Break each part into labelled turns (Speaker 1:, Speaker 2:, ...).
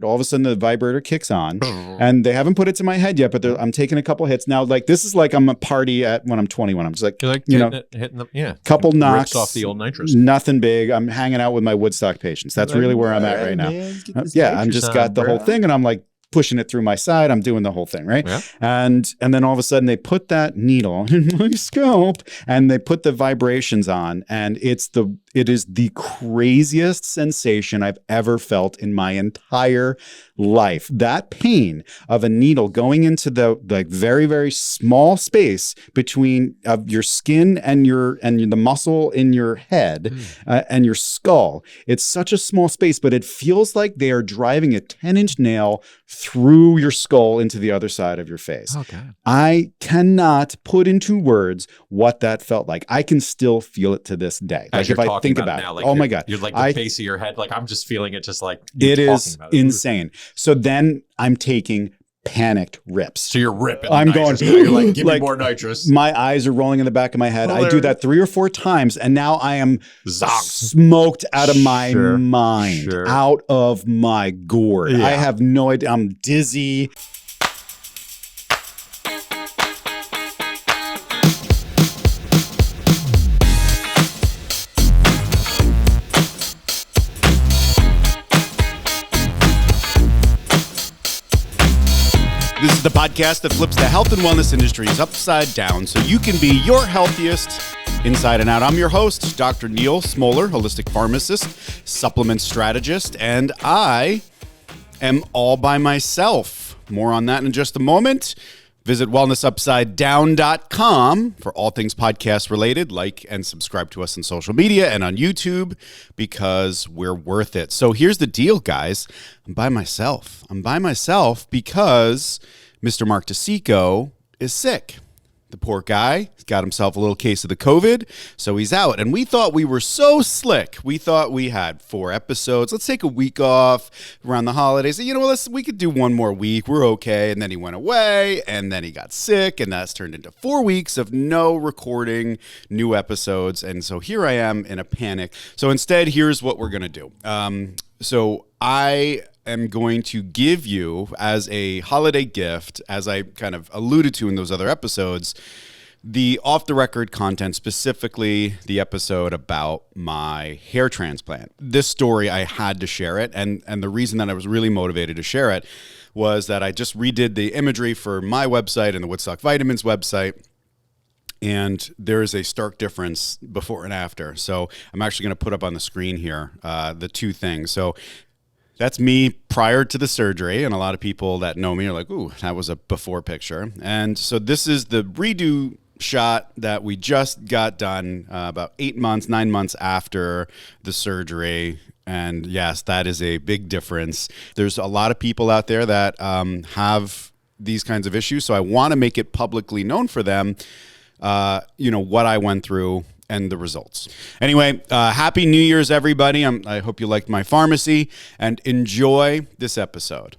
Speaker 1: All of a sudden the vibrator kicks on and they haven't put it to my head yet, but I'm taking a couple hits now. Like this is like I'm a party at when I'm 21. I'm just like,
Speaker 2: hitting the
Speaker 1: couple knocks
Speaker 2: off the old nitrous.
Speaker 1: Nothing big. I'm hanging out with my Woodstock patients. That's really where I'm at right now. I'm just got the whole thing and I'm like pushing it through my side. I'm doing the whole thing, right?
Speaker 2: Yeah.
Speaker 1: And then all of a sudden they put that needle in my scalp and they put the vibrations on, and it is the craziest sensation I've ever felt in my entire life. That pain of a needle going into the very, very small space between your skin and the muscle in your head and your skull. It's such a small space, but it feels like they are driving a 10-inch nail through your skull into the other side of your face.
Speaker 2: Oh, God.
Speaker 1: I cannot put into words what that felt like. I can still feel it to this day.
Speaker 2: As
Speaker 1: like if I think about it,
Speaker 2: now, like
Speaker 1: oh my God.
Speaker 2: You're like the base of your head. Like I'm just feeling it just like
Speaker 1: it is insane. So then I'm taking panicked rips.
Speaker 2: So you're ripping.
Speaker 1: I'm going,
Speaker 2: you're like, give me more nitrous.
Speaker 1: My eyes are rolling in the back of my head. I do that 3 or 4 times. And now I am smoked out of my mind, out of my gourd. Yeah. I have no idea. I'm dizzy. This is the podcast that flips the health and wellness industries upside down so you can be your healthiest inside and out. I'm your host, Dr. Neal Smoller, holistic pharmacist, supplement strategist, and I am all by myself. More on that in just a moment. Visit wellnessupsidedown.com for all things podcast related. Like and subscribe to us on social media and on YouTube because we're worth it. So here's the deal, guys. I'm by myself. I'm by myself because Mr. Mark DeSico is sick. The poor guy got himself a little case of the COVID, so he's out. And we thought we were so slick. We thought we had 4 episodes. Let's take a week off around the holidays. You know, we could do 1 more week. We're okay. And then he went away, and then he got sick, and that's turned into 4 weeks of no recording new episodes. And so here I am in a panic. So instead, here's what we're going to do. So I am going to give you as a holiday gift, as I kind of alluded to in those other episodes, the off-the-record content, specifically the episode about my hair transplant. This story, I had to share it, and the reason that I was really motivated to share it was that I just redid the imagery for my website and the Woodstock Vitamins website, and there is a stark difference before and after. So I'm actually going to put up on the screen here the 2 things. So that's me prior to the surgery, and a lot of people that know me are like, ooh, that was a before picture. And so this is the redo shot that we just got done about 9 months after the surgery. And yes, that is a big difference. There's a lot of people out there that have these kinds of issues, so I want to make it publicly known for them, what I went through and the results. Anyway, Happy New Year's, everybody. I hope you liked my pharmacy and enjoy this episode.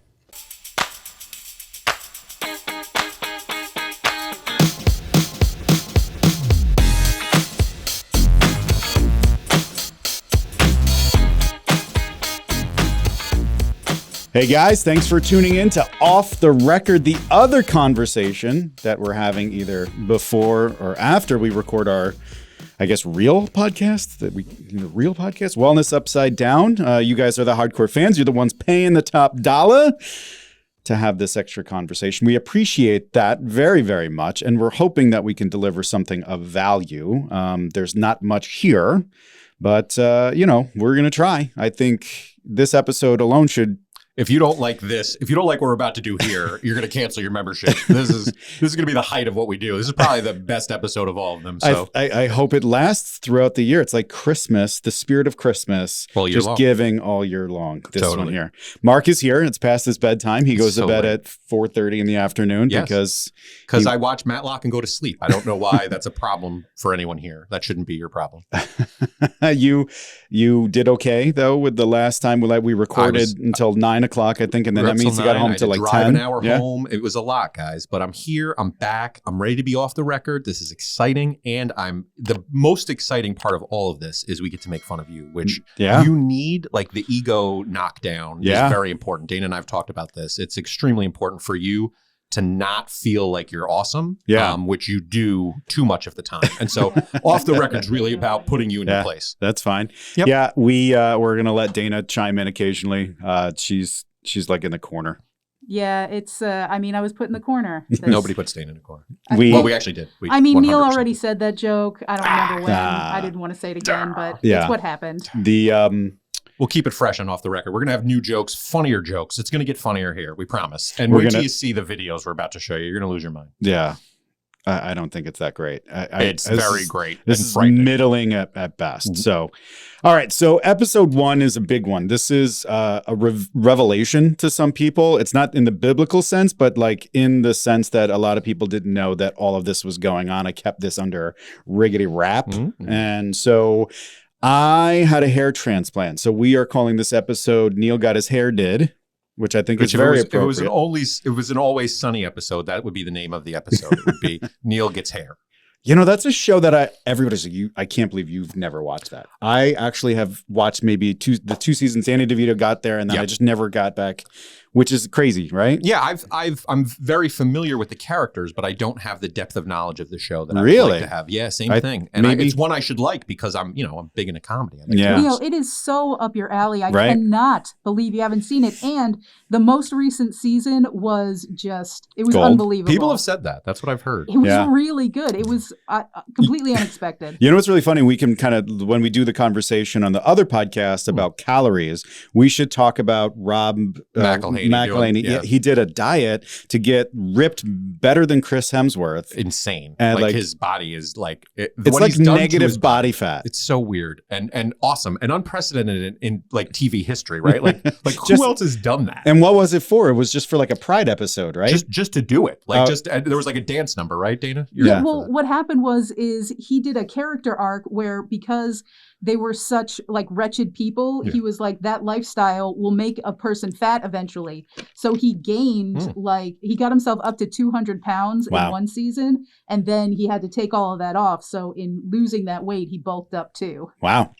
Speaker 1: Hey guys, thanks for tuning in to Off the Record, the other conversation that we're having either before or after we record our real podcast, Wellness Upside Down. You guys are the hardcore fans. You're the ones paying the top dollar to have this extra conversation. We appreciate that very, very much. And we're hoping that we can deliver something of value. There's not much here, but, we're going to try. I think this episode alone should.
Speaker 2: If you don't like this, if you don't like what we're about to do here, you're going to cancel your membership. This is going to be the height of what we do. This is probably the best episode of all of them. So
Speaker 1: I hope it lasts throughout the year. It's like Christmas, the spirit of Christmas, just giving all year long. This one here. Mark is here. It's past his bedtime. He goes to bed at 4:30 in the afternoon because
Speaker 2: I watch Matlock and go to sleep. I don't know why that's a problem for anyone here. That shouldn't be your problem.
Speaker 1: You did okay though with the last time we recorded until 9 o'clock, I think, and then
Speaker 2: We were
Speaker 1: that
Speaker 2: up
Speaker 1: means
Speaker 2: till
Speaker 1: you got
Speaker 2: 9.
Speaker 1: home
Speaker 2: I had
Speaker 1: till
Speaker 2: to
Speaker 1: like
Speaker 2: drive
Speaker 1: 10.
Speaker 2: an hour home. It was a lot, guys, but I'm here. I'm back. I'm ready to be off the record. This is exciting, and the most exciting part of all of this is we get to make fun of you, which you need. Like the ego knockdown is very important. Dana and I have talked about this. It's extremely important for you to not feel like you're awesome, which you do too much of the time. And so off the record is really about putting you in your place.
Speaker 1: That's fine.
Speaker 2: Yep.
Speaker 1: Yeah, we're going to let Dana chime in occasionally. She's like in the corner.
Speaker 3: Yeah, it's, I was put in the corner.
Speaker 2: Nobody puts Dana in the corner.
Speaker 1: We
Speaker 2: actually did.
Speaker 3: Neal already said that joke. I don't remember when. I didn't want to say it again, but it's what happened.
Speaker 2: We'll keep it fresh and off the record. We're going to have new jokes, funnier jokes. It's going to get funnier here. We promise. And wait till you see the videos we're about to show you. You're going to lose your mind.
Speaker 1: Yeah. I don't think it's that great.
Speaker 2: It's very great.
Speaker 1: This is middling at best. Mm-hmm. So, all right. So episode 1 is a big one. This is a revelation to some people. It's not in the biblical sense, but like in the sense that a lot of people didn't know that all of this was going on. I kept this under riggedy wrap. Mm-hmm. And so I had a hair transplant. So we are calling this episode Neal Got His Hair Did, which I think is very appropriate.
Speaker 2: It was an Always Sunny episode. That would be the name of the episode. It would be Neal Gets Hair. That's a show that everybody's like, I can't believe you've never watched that. I actually have watched maybe the 2 seasons. Danny DeVito got there, and then I just never got back, which is crazy, right? Yeah, I'm very familiar with the characters, but I don't have the depth of knowledge of the show that I would like to have. Yeah, same thing. And it's one I should like because I'm big into comedy.
Speaker 3: Neal, it is so up your alley. I cannot believe you haven't seen it. And the most recent season was unbelievable.
Speaker 2: People have said that. That's what I've heard.
Speaker 3: It was really good. It was completely unexpected.
Speaker 1: You know what's really funny? We can kind of, when we do the conversation on the other podcast about calories, we should talk about Rob McElhaney. He did a diet to get ripped better than Chris Hemsworth.
Speaker 2: Insane. And like his body is like
Speaker 1: it's like negative body fat.
Speaker 2: It's so weird and awesome and unprecedented in like TV history, right? Like who else has done that?
Speaker 1: And what was it for? It was just for like a Pride episode, right?
Speaker 2: Just to do it. Like there was like a dance number, right, Dana?
Speaker 3: Well, what happened is he did a character arc where because they were such like wretched people, he was like, that lifestyle will make a person fat eventually. So he gained he got himself up to 200 pounds in one season, and then he had to take all of that off. So in losing that weight, he bulked up too.
Speaker 1: Wow.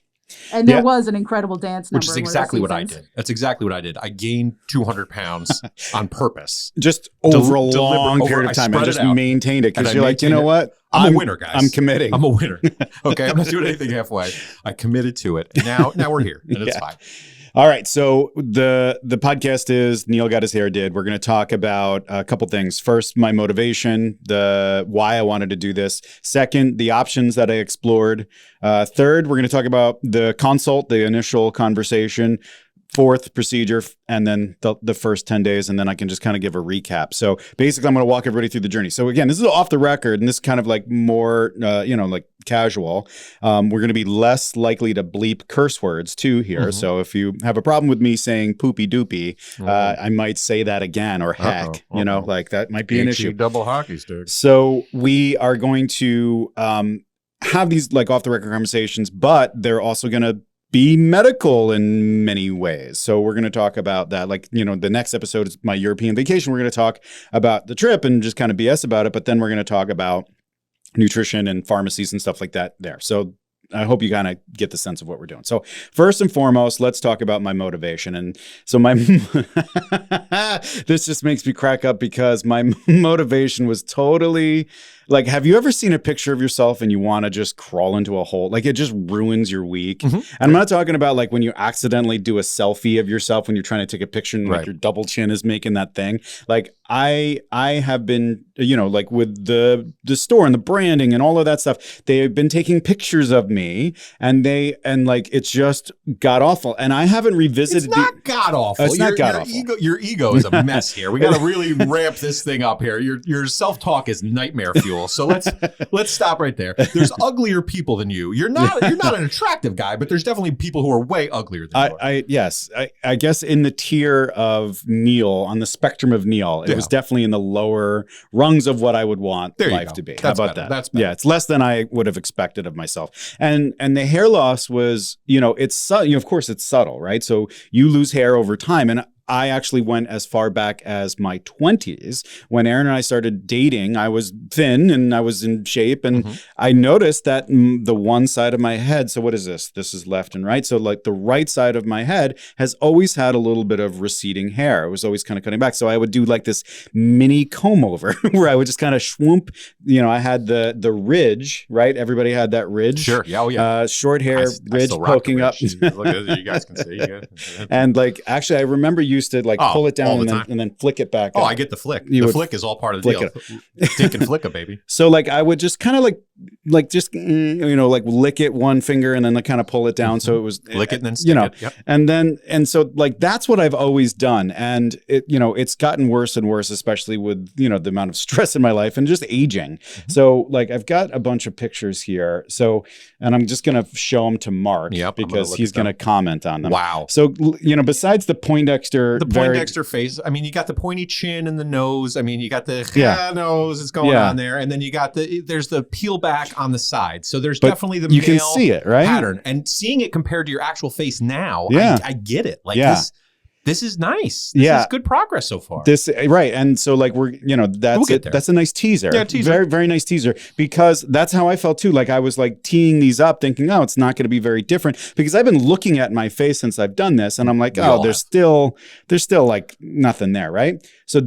Speaker 3: And there was an incredible dance number.
Speaker 2: Which is exactly what I did. That's exactly what I did. I gained 200 pounds on purpose.
Speaker 1: Just over a long period of time. I just maintained it because you're like, you know what?
Speaker 2: I'm a winner, guys.
Speaker 1: I'm committing.
Speaker 2: I'm a winner. Okay, I'm not doing anything halfway. I committed to it. And now we're here, and it's fine.
Speaker 1: All right, so the podcast is Neal Got His Hair Did. We're going to talk about a couple things. First, my motivation, the why I wanted to do this. Second, the options that I explored. Third, we're going to talk about the consult, the initial conversation. Fourth, procedure, and then the first 10 days, and then I can just kind of give a recap. So basically, I'm going to walk everybody through the journey. So again, this is off the record, and this is kind of like more, like casual. We're going to be less likely to bleep curse words too here. Mm-hmm. So if you have a problem with me saying poopy doopy, I might say that again, or heck, like that might be an issue.
Speaker 2: Double hockey stick.
Speaker 1: So we are going to have these like off the record conversations, but they're also going to be medical in many ways. So we're going to talk about that. Like, the next episode is my European vacation. We're going to talk about the trip and just kind of BS about it. But then we're going to talk about nutrition and pharmacies and stuff like that there. So I hope you kind of get the sense of what we're doing. So first and foremost, let's talk about my motivation. And so this just makes me crack up because my motivation was totally like, have you ever seen a picture of yourself and you want to just crawl into a hole? Like it just ruins your week. Mm-hmm. And I'm not talking about like when you accidentally do a selfie of yourself when you're trying to take a picture and like your double chin is making that thing. Like I have been, like with the store and the branding and all of that stuff, they've been taking pictures of me and like it's just god awful. And I haven't revisited.
Speaker 2: It's not god awful.
Speaker 1: It's not god awful.
Speaker 2: Your ego is a mess here. We got to really ramp this thing up here. Your self-talk is nightmare fuel. So let's stop right there. There's uglier people than you. You're not an attractive guy, but there's definitely people who are way uglier than you are.
Speaker 1: Yes. I guess in the tier of Neal, on the spectrum of Neal, it was definitely in the lower rungs of what I would want life to be.
Speaker 2: That's
Speaker 1: How about
Speaker 2: better.
Speaker 1: that?
Speaker 2: That's better.
Speaker 1: Yeah, it's less than I would have expected of myself. And the hair loss was, it's of course it's subtle, right? So you lose hair over time. And
Speaker 2: I actually went as far back as my 20s. When Aaron and I started dating, I was thin and I was in shape. And I noticed that the one side of my head, so what is this? This is left and right. So like the right side of my head has always had a little bit of receding hair. It was always kind of cutting back. So I would do like this mini comb over where I would just kind of swoop. You know, I had the ridge, right? Everybody had that ridge.
Speaker 1: Sure. Yeah. Oh, yeah.
Speaker 2: Short hair, ridge poking up.
Speaker 1: Look at it, you guys can see.
Speaker 2: And like, actually, I remember you used to like pull it down and then flick it back.
Speaker 1: Oh, I get the flick. The flick is all part of the deal. Tick and flick it, baby.
Speaker 2: So like, I would just kind of like just, you know, like lick it one finger and then like kind of pull it down. So it was
Speaker 1: lick it and then stick it. Yep.
Speaker 2: And so like, that's what I've always done. And it, you know, it's gotten worse and worse, especially with, you know, the amount of stress in my life and just aging. So like, I've got a bunch of pictures here. So, and I'm just going to show them to Mark because he's going to comment on them.
Speaker 1: Wow.
Speaker 2: So, you know, besides the Poindexter.
Speaker 1: The Poindexter face, I mean, you got the pointy chin and the nose. I mean, you got the nose is going on there. And then you got there's the peel back on the side. So there's definitely the
Speaker 2: you can see it, right?
Speaker 1: Pattern. And seeing it compared to your actual face now, I get it. Like this is nice. This is good progress so far.
Speaker 2: Right. And so like we're, you know, that's it. That's a nice teaser.
Speaker 1: Yeah, teaser.
Speaker 2: Very, very nice teaser, because that's how I felt too. Like I was like teeing these up thinking, oh, it's not going to be very different, because I've been looking at my face since I've done this and I'm like, there's still like nothing there. Right. So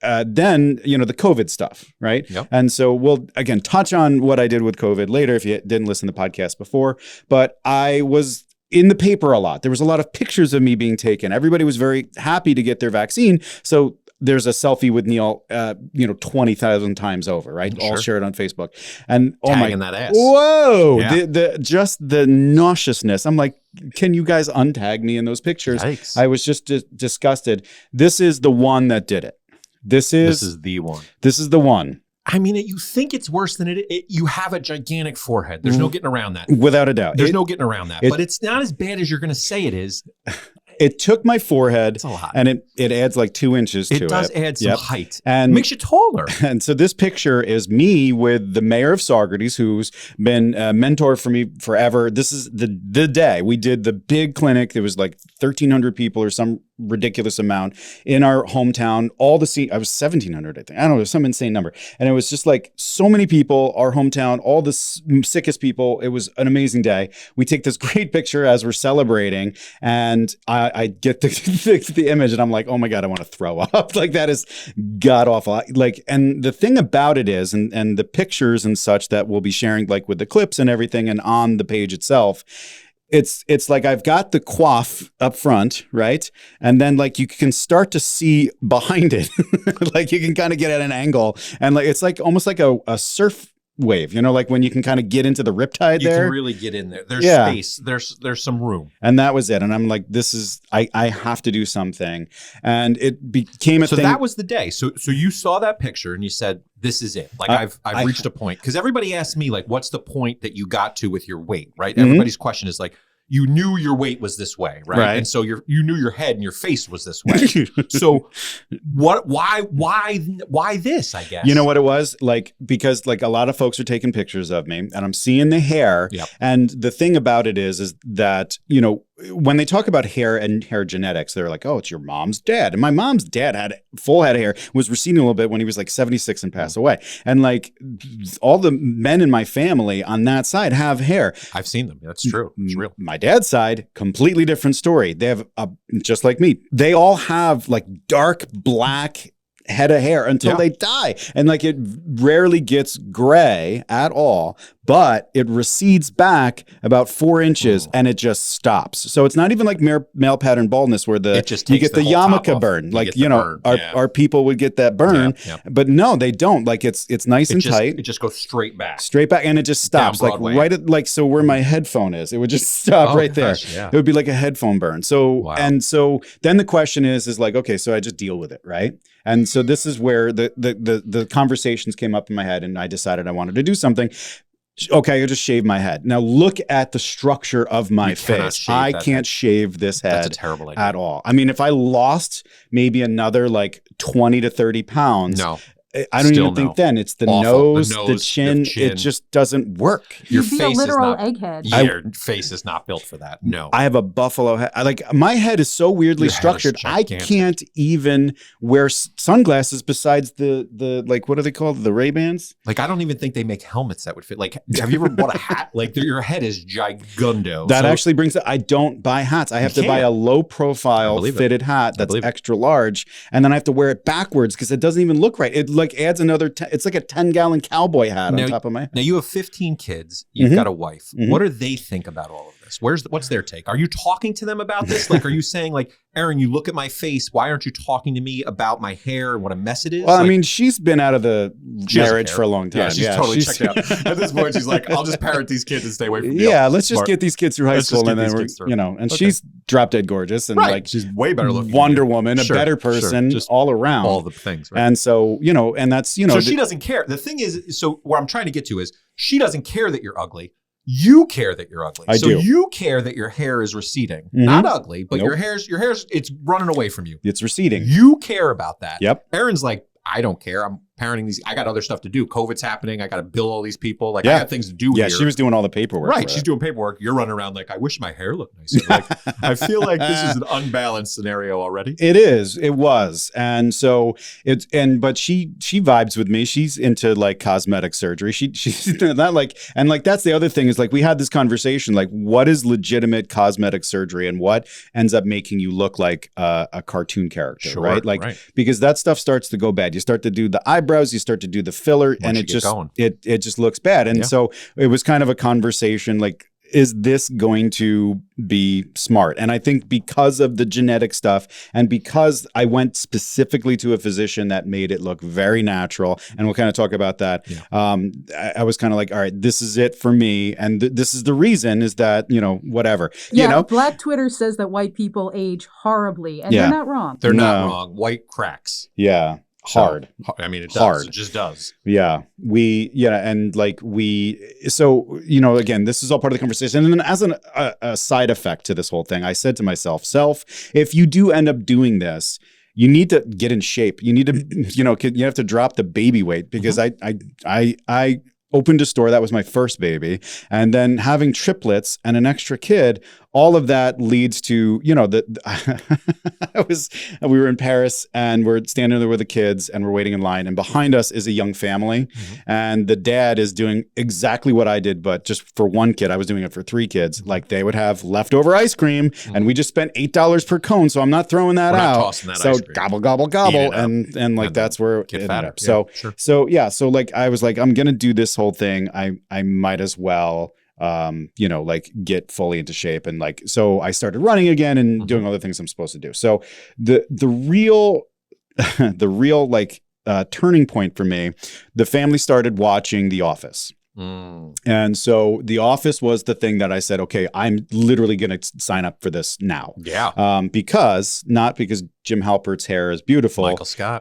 Speaker 2: then, you know, the COVID stuff. Right.
Speaker 1: Yep.
Speaker 2: And so we'll again touch on what I did with COVID later if you didn't listen to the podcast before, but I was in the paper a lot. There was a lot of pictures of me being taken. Everybody was very happy to get their vaccine. So there's a selfie with Neal, 20,000 times over, right?
Speaker 1: Sure.
Speaker 2: All shared on Facebook. And
Speaker 1: tagging that ass.
Speaker 2: Whoa. Yeah. Just the nauseousness. I'm like, can you guys untag me in those pictures?
Speaker 1: Yikes.
Speaker 2: I was just disgusted. This is the one that did it. This is
Speaker 1: the one.
Speaker 2: This is the one.
Speaker 1: I mean, you think it's worse than it. You have a gigantic forehead. There's no getting around that.
Speaker 2: Without a doubt.
Speaker 1: There's no getting around that. But it's not as bad as you're going to say it is.
Speaker 2: It took my forehead,
Speaker 1: it's a lot.
Speaker 2: And it adds like 2 inches to it.
Speaker 1: It does add some height.
Speaker 2: And
Speaker 1: makes you taller.
Speaker 2: And so this picture is me with the mayor of Saugerties, who's been a mentor for me forever. This is the day we did the big clinic. There was like 1,300 people or some ridiculous amount in our hometown. I was 1,700, I think. I don't know, some insane number. And it was just like so many people, our hometown, all the sickest people. It was an amazing day. We take this great picture as we're celebrating, and I get the image and I'm like, oh my God, I want to throw up. Like that is god awful. Like, and the thing about it is, and the pictures and such that we'll be sharing, like with the clips and everything and on the page itself, it's like I've got the coif up front, right? And then like you can start to see behind it. Like you can kind of get at an angle, and like it's like almost like a surf wave, you know, like when you can kind of get into the riptide there.
Speaker 1: You can really get in there. There's space. There's some room.
Speaker 2: And that was it. And I'm like, I have to do something. And it became a thing.
Speaker 1: So that was the day. So you saw that picture and you said, this is it. Like I've reached a point. Because everybody asked me, like, what's the point that you got to with your weight, right? Mm-hmm. Everybody's question is like, you knew your weight was this way, right? And so you knew your head and your face was this way. So why this, I guess?
Speaker 2: You know what it was? Like, because like a lot of folks are taking pictures of me and I'm seeing the hair.
Speaker 1: Yep.
Speaker 2: And the thing about it is that, you know, when they talk about hair and hair genetics, they're like, oh, it's your mom's dad. And my mom's dad had full head of hair, was receding a little bit when he was like 76 and passed away. And like all the men in my family on that side have hair.
Speaker 1: I've seen them. That's true. It's real.
Speaker 2: My dad's side, completely different story. They have, just like me, they all have like dark black head of hair until they die. And like it rarely gets gray at all, but it recedes back about 4 inches and it just stops. So it's not even like male pattern baldness where you get the yarmulke burn. Like, you know, our people would get that burn, but no, they don't. Like it's nice and tight.
Speaker 1: It just goes straight back.
Speaker 2: And it just stops like right at like, so where my headphone is, it would just stop right there. It would be like a headphone burn. So, and so then the question is like, okay, so I just deal with it. Right. And so this is where the conversations came up in my head and I decided I wanted to do something. Okay, I'll just shave my head. Now look at the structure of my face. I can't shave this head.
Speaker 1: That's a terrible idea.
Speaker 2: At all. I mean, if I lost maybe another like 20 to 30 pounds, I don't
Speaker 1: Still
Speaker 2: even think
Speaker 1: no.
Speaker 2: then. It's the
Speaker 1: Awful.
Speaker 2: nose, the chin. It just doesn't work.
Speaker 1: Your
Speaker 3: You'd be a
Speaker 1: face is
Speaker 3: literal
Speaker 1: not-
Speaker 3: egghead.
Speaker 1: Your face is not built for that. No.
Speaker 2: I have a buffalo head. My head is so weirdly
Speaker 1: Your head is
Speaker 2: structured. I
Speaker 1: gigantic.
Speaker 2: can't even wear sunglasses besides the like, what are they called? The Ray-Bans?
Speaker 1: Like, I don't even think they make helmets that would fit. Like, have you ever bought a hat? Like, your head is gigundo.
Speaker 2: That
Speaker 1: So-
Speaker 2: actually brings it. I don't buy hats. I have to buy a low profile
Speaker 1: I believe it.
Speaker 2: fitted hat that's
Speaker 1: believe it.
Speaker 2: extra large. And then I have to wear it backwards because it doesn't even look right. It like adds another, it's like a 10-gallon cowboy hat on top of my head.
Speaker 1: Now, you have 15 kids. You've got a wife. What do they think about all of this? What's their take? Are you talking to them about this? Like, are you saying, like, Aaron, you look at my face. Why aren't you talking to me about my hair and what a mess it is?
Speaker 2: Well,
Speaker 1: like,
Speaker 2: I mean, she's been out of the marriage for a long time.
Speaker 1: Yeah, she's totally checked out. At this point, she's like, I'll just parent these kids and stay away from you.
Speaker 2: Yeah, let's just get these kids through high school and then and she's drop dead gorgeous and like
Speaker 1: she's way better looking.
Speaker 2: Wonder Woman, a better person
Speaker 1: just
Speaker 2: all around.
Speaker 1: All the things. Right?
Speaker 2: And so, and that's,
Speaker 1: So she doesn't care. The thing is, so where I'm trying to get to is she doesn't care that you're ugly. You care that you're ugly.
Speaker 2: I do.
Speaker 1: You care that your hair is receding. Not ugly, but
Speaker 2: Nope.
Speaker 1: your hair's it's running away from you.
Speaker 2: It's receding.
Speaker 1: You care about that.
Speaker 2: Yep.
Speaker 1: Aaron's like, I don't care. I'm parenting these. I got other stuff to do. COVID's happening. I got to bill all these people. Like, I got things to do here.
Speaker 2: Yeah, she was doing all the paperwork.
Speaker 1: Right. She's doing paperwork. You're running around like, I wish my hair looked nicer. Like, I feel like this is an unbalanced scenario already.
Speaker 2: It is. It was. And so but she vibes with me. She's into like cosmetic surgery. She's not like, and like, that's the other thing is like, we had this conversation, like what is legitimate cosmetic surgery and what ends up making you look like a cartoon character, right? Like, because that stuff starts to go bad. You start to do the eyebrows, you start to do the filler, and it just looks bad. And so it was kind of a conversation like, is this going to be smart? And I think because of the genetic stuff and because I went specifically to a physician that made it look very natural, and we'll kind of talk about that. I was kind of like, all right, this is it for me. And this is the reason is that, whatever.
Speaker 3: Yeah, Black Twitter says that white people age horribly, and they're not wrong.
Speaker 1: They're not wrong. White cracks.
Speaker 2: Yeah. Hard.
Speaker 1: So, I mean, it does.
Speaker 2: Hard.
Speaker 1: It just does.
Speaker 2: Yeah. So, again, this is all part of the conversation. And then as a side effect to this whole thing, I said to myself, if you do end up doing this, you need to get in shape. You need to, you have to drop the baby weight because I opened a store. That was my first baby. And then having triplets and an extra kid, all of that leads to, we were in Paris and we're standing there with the kids and we're waiting in line. And behind us is a young family. And the dad is doing exactly what I did, but just for one kid. I was doing it for 3 kids. Like they would have leftover ice cream and we just spent $8 per cone. So I'm not throwing that out. So ice cream. Gobble, gobble, gobble. And like, that's where it ended up. So like, I was like, I'm going to do this whole thing. I might as well like get fully into shape. And like, so I started running again and doing all the things I'm supposed to do. So the real like turning point for me, the family started watching The Office. And so The Office was the thing that I said, okay, I'm literally going to sign up for this now.
Speaker 1: Yeah.
Speaker 2: Not because Jim Halpert's hair is beautiful.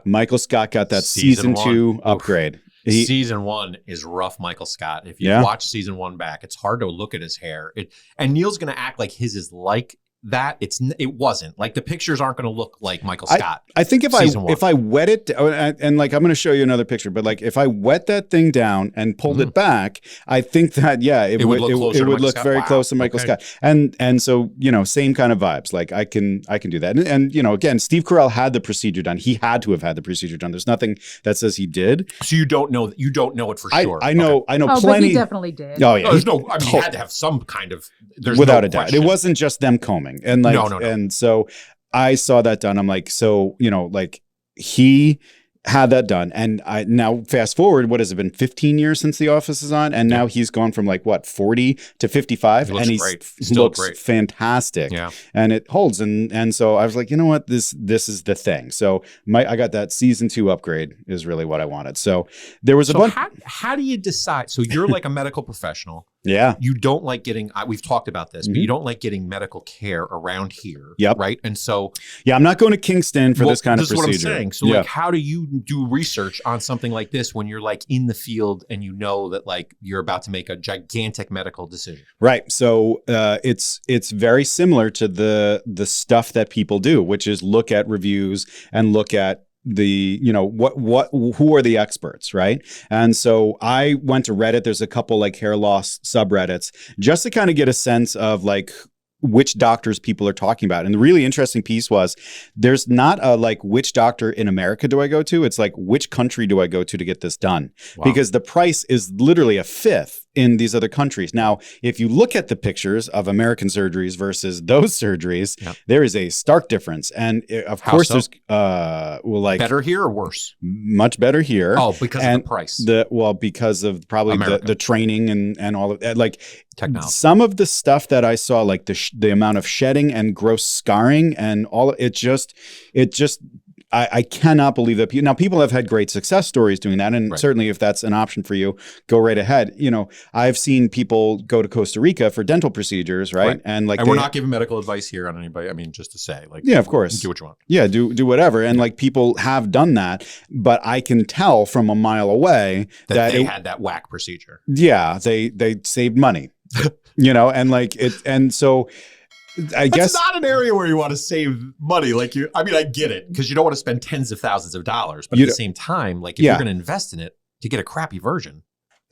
Speaker 2: Michael Scott got that season 2 upgrade.
Speaker 1: Season 1 is rough, Michael Scott. If you watch season 1 back, it's hard to look at his hair. And Neal's going to act like his is like that. It wasn't. Like the pictures aren't going to look like Michael Scott.
Speaker 2: I think if I wet it, and like I'm going to show you another picture, but like if I wet that thing down and pulled it back, I think that it would look very close to Michael Scott. And so same kind of vibes. Like I can do that. And again, Steve Carell had the procedure done. He had to have had the procedure done. There's nothing that says he did.
Speaker 1: So you don't know it for sure.
Speaker 2: I know plenty.
Speaker 3: But he definitely did.
Speaker 2: Oh yeah.
Speaker 1: He had to have some kind of.
Speaker 2: Without a doubt, it wasn't just them combing. And like, no. And so I saw that done. I'm like, like he had that done. And I now fast forward, what has it been 15 years since The Office is on? And now he's gone from like 40 to 55 and he looks fantastic. Yeah. And it holds. And so I was like, you know what, this is the thing. So I got that season 2 upgrade is really what I wanted. So there was a bunch.
Speaker 1: How do you decide? So you're like a medical professional.
Speaker 2: Yeah.
Speaker 1: You don't like getting, we've talked about this, but you don't like getting medical care around here.
Speaker 2: Yep.
Speaker 1: Right. And so.
Speaker 2: Yeah, I'm not going to Kingston for this kind of procedure.
Speaker 1: This is what I'm saying. So like, how do you do research on something like this when you're like in the field and you know that like you're about to make a gigantic medical decision?
Speaker 2: Right. So it's very similar to the stuff that people do, which is look at reviews and look at who are the experts, right? And so I went to Reddit. There's a couple like hair loss subreddits just to kind of get a sense of like which doctors people are talking about. And the really interesting piece was there's not a like which doctor in America do I go to? It's like which country do I go to get this done?
Speaker 4: Wow.
Speaker 2: Because the price is literally a fifth in these other countries. Now, if you look at the pictures of American surgeries versus those surgeries, there is a stark difference. And of course, there's
Speaker 4: better here or worse?
Speaker 2: Much better here.
Speaker 4: Oh, because of the price.
Speaker 2: Because of probably the training and all of that. Like
Speaker 4: technology.
Speaker 2: Some of the stuff that I saw, like the amount of shedding and gross scarring and all, it just. I cannot believe that. Now, people have had great success stories doing that. And certainly if that's an option for you, go right ahead. You know, I've seen people go to Costa Rica for dental procedures, right? And like,
Speaker 4: we're not giving medical advice here on anybody. I mean, just to say, like,
Speaker 2: yeah, of course,
Speaker 4: do what you want.
Speaker 2: Yeah, do whatever. And like people have done that, but I can tell from a mile away that
Speaker 4: they had that whack procedure.
Speaker 2: Yeah, they saved money, you know, and like it. And so I guess
Speaker 4: it's not an area where you want to save money. Like I get it because you don't want to spend tens of thousands of dollars, but at the same time, like if you're going to invest in it to get a crappy version.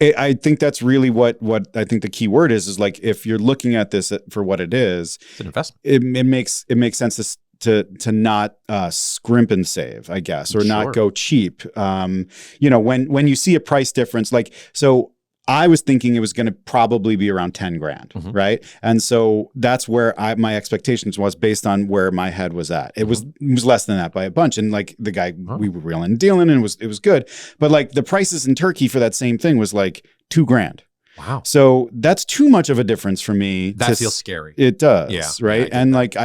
Speaker 2: I think that's really what I think the key word is like, if you're looking at this for what it is,
Speaker 4: it's an investment.
Speaker 2: It makes sense to not scrimp and save, I guess, or not go cheap. You know, when you see a price difference, like, so I was thinking it was going to probably be around 10 grand, right? And so that's where my expectations was based on where my head was at. It was less than that by a bunch. And like the guy, we were wheeling and dealing and it was good. But like the prices in Turkey for that same thing was like 2 grand.
Speaker 4: Wow.
Speaker 2: So that's too much of a difference for me.
Speaker 4: That feels scary.
Speaker 2: It does.
Speaker 4: Yeah.
Speaker 2: Right. And like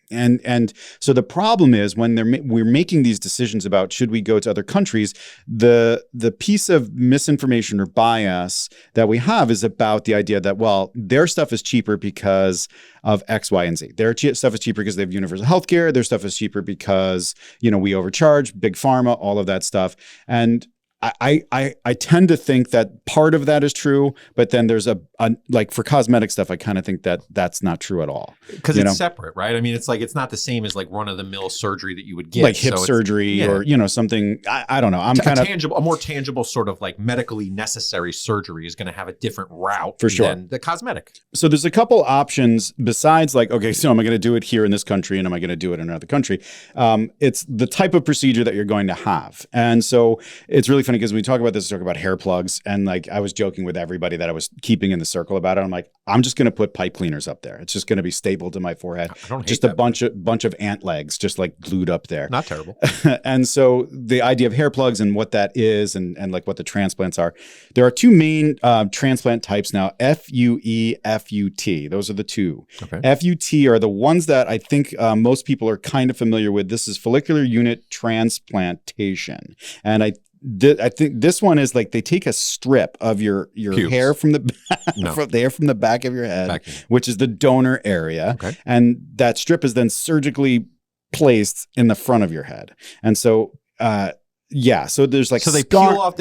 Speaker 2: and so the problem is when we're making these decisions about should we go to other countries, the piece of misinformation or bias that we have is about the idea that, well, their stuff is cheaper because of X, Y, and Z. Their stuff is cheaper because they have universal healthcare. Their stuff is cheaper because, you know, we overcharge, big pharma, all of that stuff. And I tend to think that part of that is true, but then there's a like for cosmetic stuff, I kind of think that that's not true at all.
Speaker 4: Because it's separate, right? I mean, it's like, it's not the same as like run of the mill surgery that you would get.
Speaker 2: Like hip surgery or, you know, something, I don't know. I'm kind of
Speaker 4: a more tangible sort of like medically necessary surgery is going to have a different route
Speaker 2: for sure
Speaker 4: than the cosmetic.
Speaker 2: So there's a couple options besides like, okay, so am I going to do it here in this country and am I going to do it in another country? It's the type of procedure that you're going to have. And so it's really funny because when we talk about this, we talk about hair plugs. And like, I was joking with everybody that I was keeping in the circle about it. I'm like, I'm just going to put pipe cleaners up there. It's just going to be stapled to my forehead.
Speaker 4: I don't hate
Speaker 2: just
Speaker 4: that,
Speaker 2: a bunch of ant legs, just like glued up there.
Speaker 4: Not terrible.
Speaker 2: And so the idea of hair plugs and what that is and like what the transplants are, there are 2 main transplant types now, FUE, FUT. Those are the 2.
Speaker 4: Okay.
Speaker 2: FUT are the ones that I think most people are kind of familiar with. This is follicular unit transplantation. And I think this one is like they take a strip of your hair from the from the back of your head, which is the donor area.
Speaker 4: Okay.
Speaker 2: And that strip is then surgically placed in the front of your head. And so so there's like
Speaker 4: they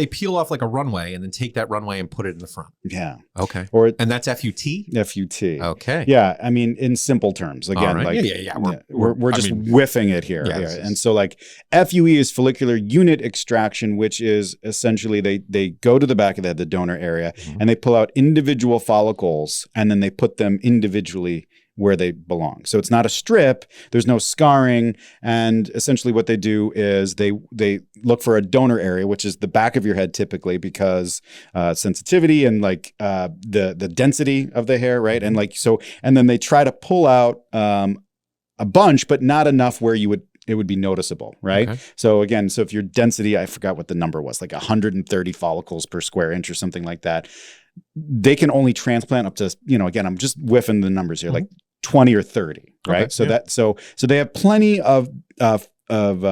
Speaker 4: peel off like a runway and then take that runway and put it in the front.
Speaker 2: Yeah.
Speaker 4: Okay.
Speaker 2: And
Speaker 4: that's FUT?
Speaker 2: FUT.
Speaker 4: Okay.
Speaker 2: Yeah. I mean, in simple terms, again,
Speaker 4: right.
Speaker 2: like we're just whiffing it here.
Speaker 4: Yes.
Speaker 2: Yeah. And so like FUE is follicular unit extraction, which is essentially they go to the back of the head, the donor area, and they pull out individual follicles and then they put them individually where they belong. So it's not a strip, there's no scarring. And essentially what they do is they look for a donor area, which is the back of your head typically because sensitivity and like the density of the hair, right? And like, so, and then they try to pull out a bunch, but not enough where it would be noticeable, right?
Speaker 4: Okay.
Speaker 2: So again, so if your density, I forgot what the number was, like 130 follicles per square inch or something like that, they can only transplant up to, you know, again, I'm just whiffing the numbers here, like 20 or 30, right?
Speaker 4: Okay,
Speaker 2: so so they have plenty of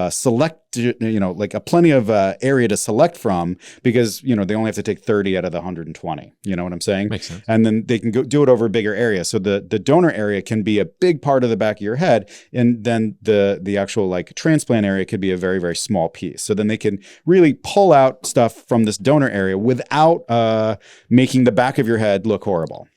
Speaker 2: select, you know, like a plenty of area to select from because, you know, they only have to take 30 out of the 120. You know what I'm saying?
Speaker 4: Makes sense.
Speaker 2: And then they can go do it over a bigger area. So the donor area can be a big part of the back of your head. And then the actual like transplant area could be a very, very small piece. So then they can really pull out stuff from this donor area without making the back of your head look horrible.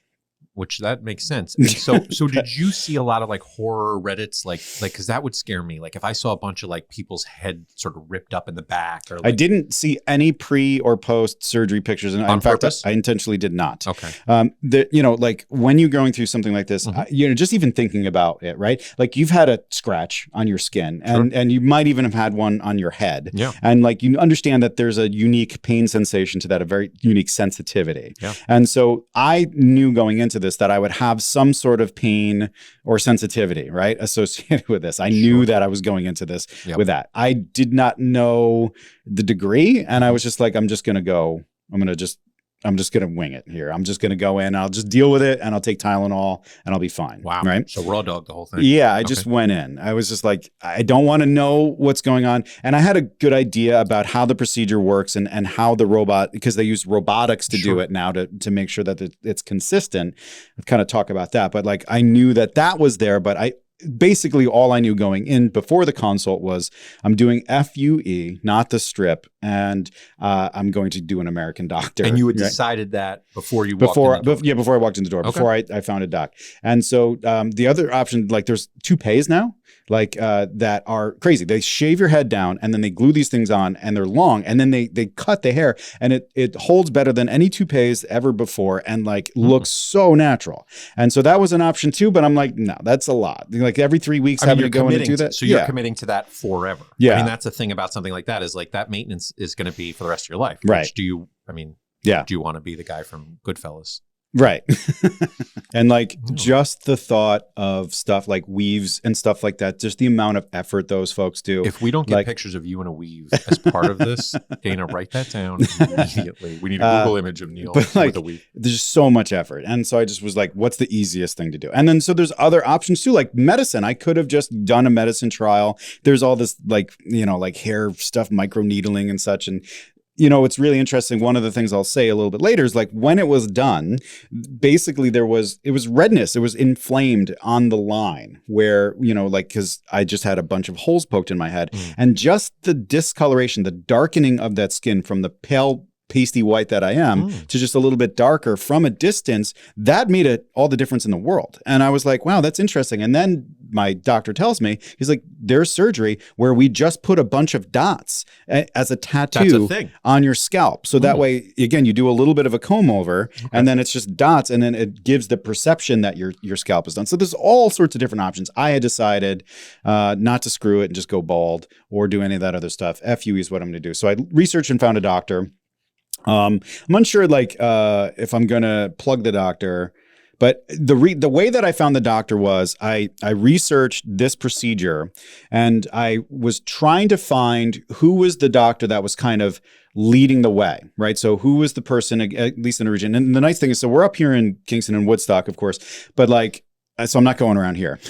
Speaker 4: which that makes sense. And so did you see a lot of like horror Reddits, like because that would scare me. Like if I saw a bunch of like people's head sort of ripped up in the back, or like,
Speaker 2: I didn't see any pre or post surgery pictures, and in fact, I intentionally did not.
Speaker 4: Okay.
Speaker 2: Like when you're going through something like this, just even thinking about it, right? Like you've had a scratch on your skin, and you might even have had one on your head, and like you understand that there's a unique pain sensation to that, a very unique sensitivity, and so I knew going into this that I would have some sort of pain or sensitivity, right, associated with this. I knew that I was going into this with that. I did not know the degree, and I was just like, I'm just going to wing it here. I'm just going to go in, I'll just deal with it, and I'll take Tylenol, and I'll be fine.
Speaker 4: Wow.
Speaker 2: Right?
Speaker 4: So raw dog the whole thing.
Speaker 2: Yeah, I just went in. I was just like, I don't want to know what's going on. And I had a good idea about how the procedure works and how the robot, because they use robotics to do it now to make sure that it's consistent. I'll kind of talk about that. But like, I knew that was there, but basically all I knew going in before the consult was I'm doing FUE, not the strip, and I'm going to do an American doctor.
Speaker 4: And you had decided that before you walked in the door?
Speaker 2: Before I walked in the door, before I found a doc. And so the other option, like there's toupees now, like that are crazy. They shave your head down and then they glue these things on, and they're long, and then they cut the hair, and it holds better than any toupees ever before, and like looks so natural. And so that was an option too, but I'm like, no, that's a lot. Like every 3 weeks having to go in and do that.
Speaker 4: So you're committing to that forever.
Speaker 2: Yeah.
Speaker 4: I mean, that's the thing about something like that, is like that maintenance is going to be for the rest of your life.
Speaker 2: Right.
Speaker 4: Do you want to be the guy from Goodfellas?
Speaker 2: Right. And like just the thought of stuff like weaves and stuff like that, just the amount of effort those folks do.
Speaker 4: If we don't get pictures of you in a weave as part of this, Dana, write that down immediately. We need a Google image of Neal with a weave.
Speaker 2: There's so much effort. And so I just was like, what's the easiest thing to do? And then so there's other options too, like medicine. I could have just done a medicine trial. There's all this like hair stuff, micro needling and such. And it's really interesting. One of the things I'll say a little bit later is like when it was done, basically it was redness. It was inflamed on the line where, because I just had a bunch of holes poked in my head, and just the discoloration, the darkening of that skin from the pale pasty white that I am to just a little bit darker from a distance, that made all the difference in the world. And I was like, wow, that's interesting. And then my doctor tells me, he's like, there's surgery where we just put a bunch of dots as a tattoo on your scalp. So that way, again, you do a little bit of a comb over and then it's just dots, and then it gives the perception that your scalp is done. So there's all sorts of different options. I had decided not to screw it and just go bald or do any of that other stuff. FUE is what I'm going to do. So I researched and found a doctor. I'm unsure if I'm going to plug the doctor, but the way that I found the doctor was I researched this procedure, and I was trying to find who was the doctor that was kind of leading the way, right? So who was the person, at least in the region. And the nice thing is, so we're up here in Kingston and Woodstock, of course, but so I'm not going around here,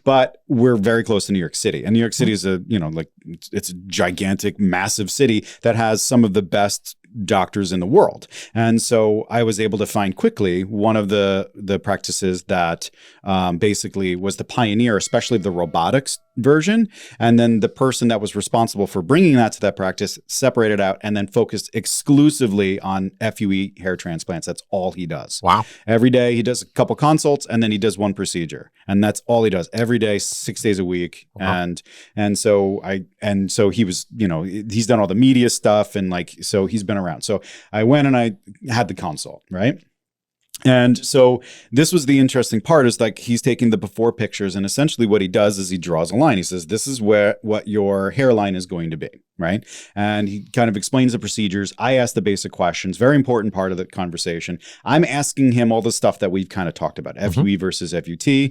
Speaker 2: but we're very close to New York City. And New York City is it's a gigantic, massive city that has some of the best doctors in the world. And so I was able to find quickly one of the practices that basically was the pioneer, especially of the robotics version. And then the person that was responsible for bringing that to that practice separated out and then focused exclusively on FUE hair transplants. That's all he does.
Speaker 4: Wow.
Speaker 2: Every day he does a couple consults, and then he does one procedure. And that's all he does every day, 6 days a week. Wow. And so he was, he's done all the media stuff, and so he's been around. So I went and I had the consult, right? And so this was the interesting part, is he's taking the before pictures, and essentially what he does is he draws a line. He says, this is what your hairline is going to be, right? And he kind of explains the procedures. I ask the basic questions, very important part of the conversation. I'm asking him all the stuff that we've kind of talked about, FUE versus FUT.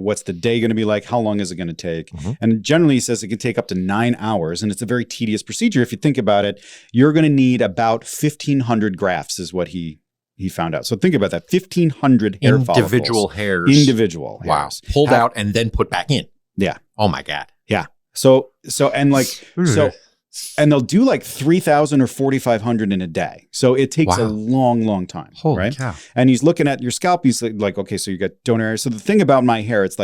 Speaker 2: What's the day going to be like? How long is it going to take? And generally he says it can take up to 9 hours, and it's a very tedious procedure. If you think about it, you're going to need about 1,500 grafts is what he found out. So think about that, 1,500 hair follicles.
Speaker 4: Individual hairs.
Speaker 2: Wow.
Speaker 4: Pulled out and then put back in.
Speaker 2: Yeah.
Speaker 4: Oh my God.
Speaker 2: Yeah. So and they'll do 3,000 or 4,500 in a day. So it takes a long, long time.
Speaker 4: Holy cow.
Speaker 2: And he's looking at your scalp. He's like, okay, so you got donor hair. So the thing about my hair, it's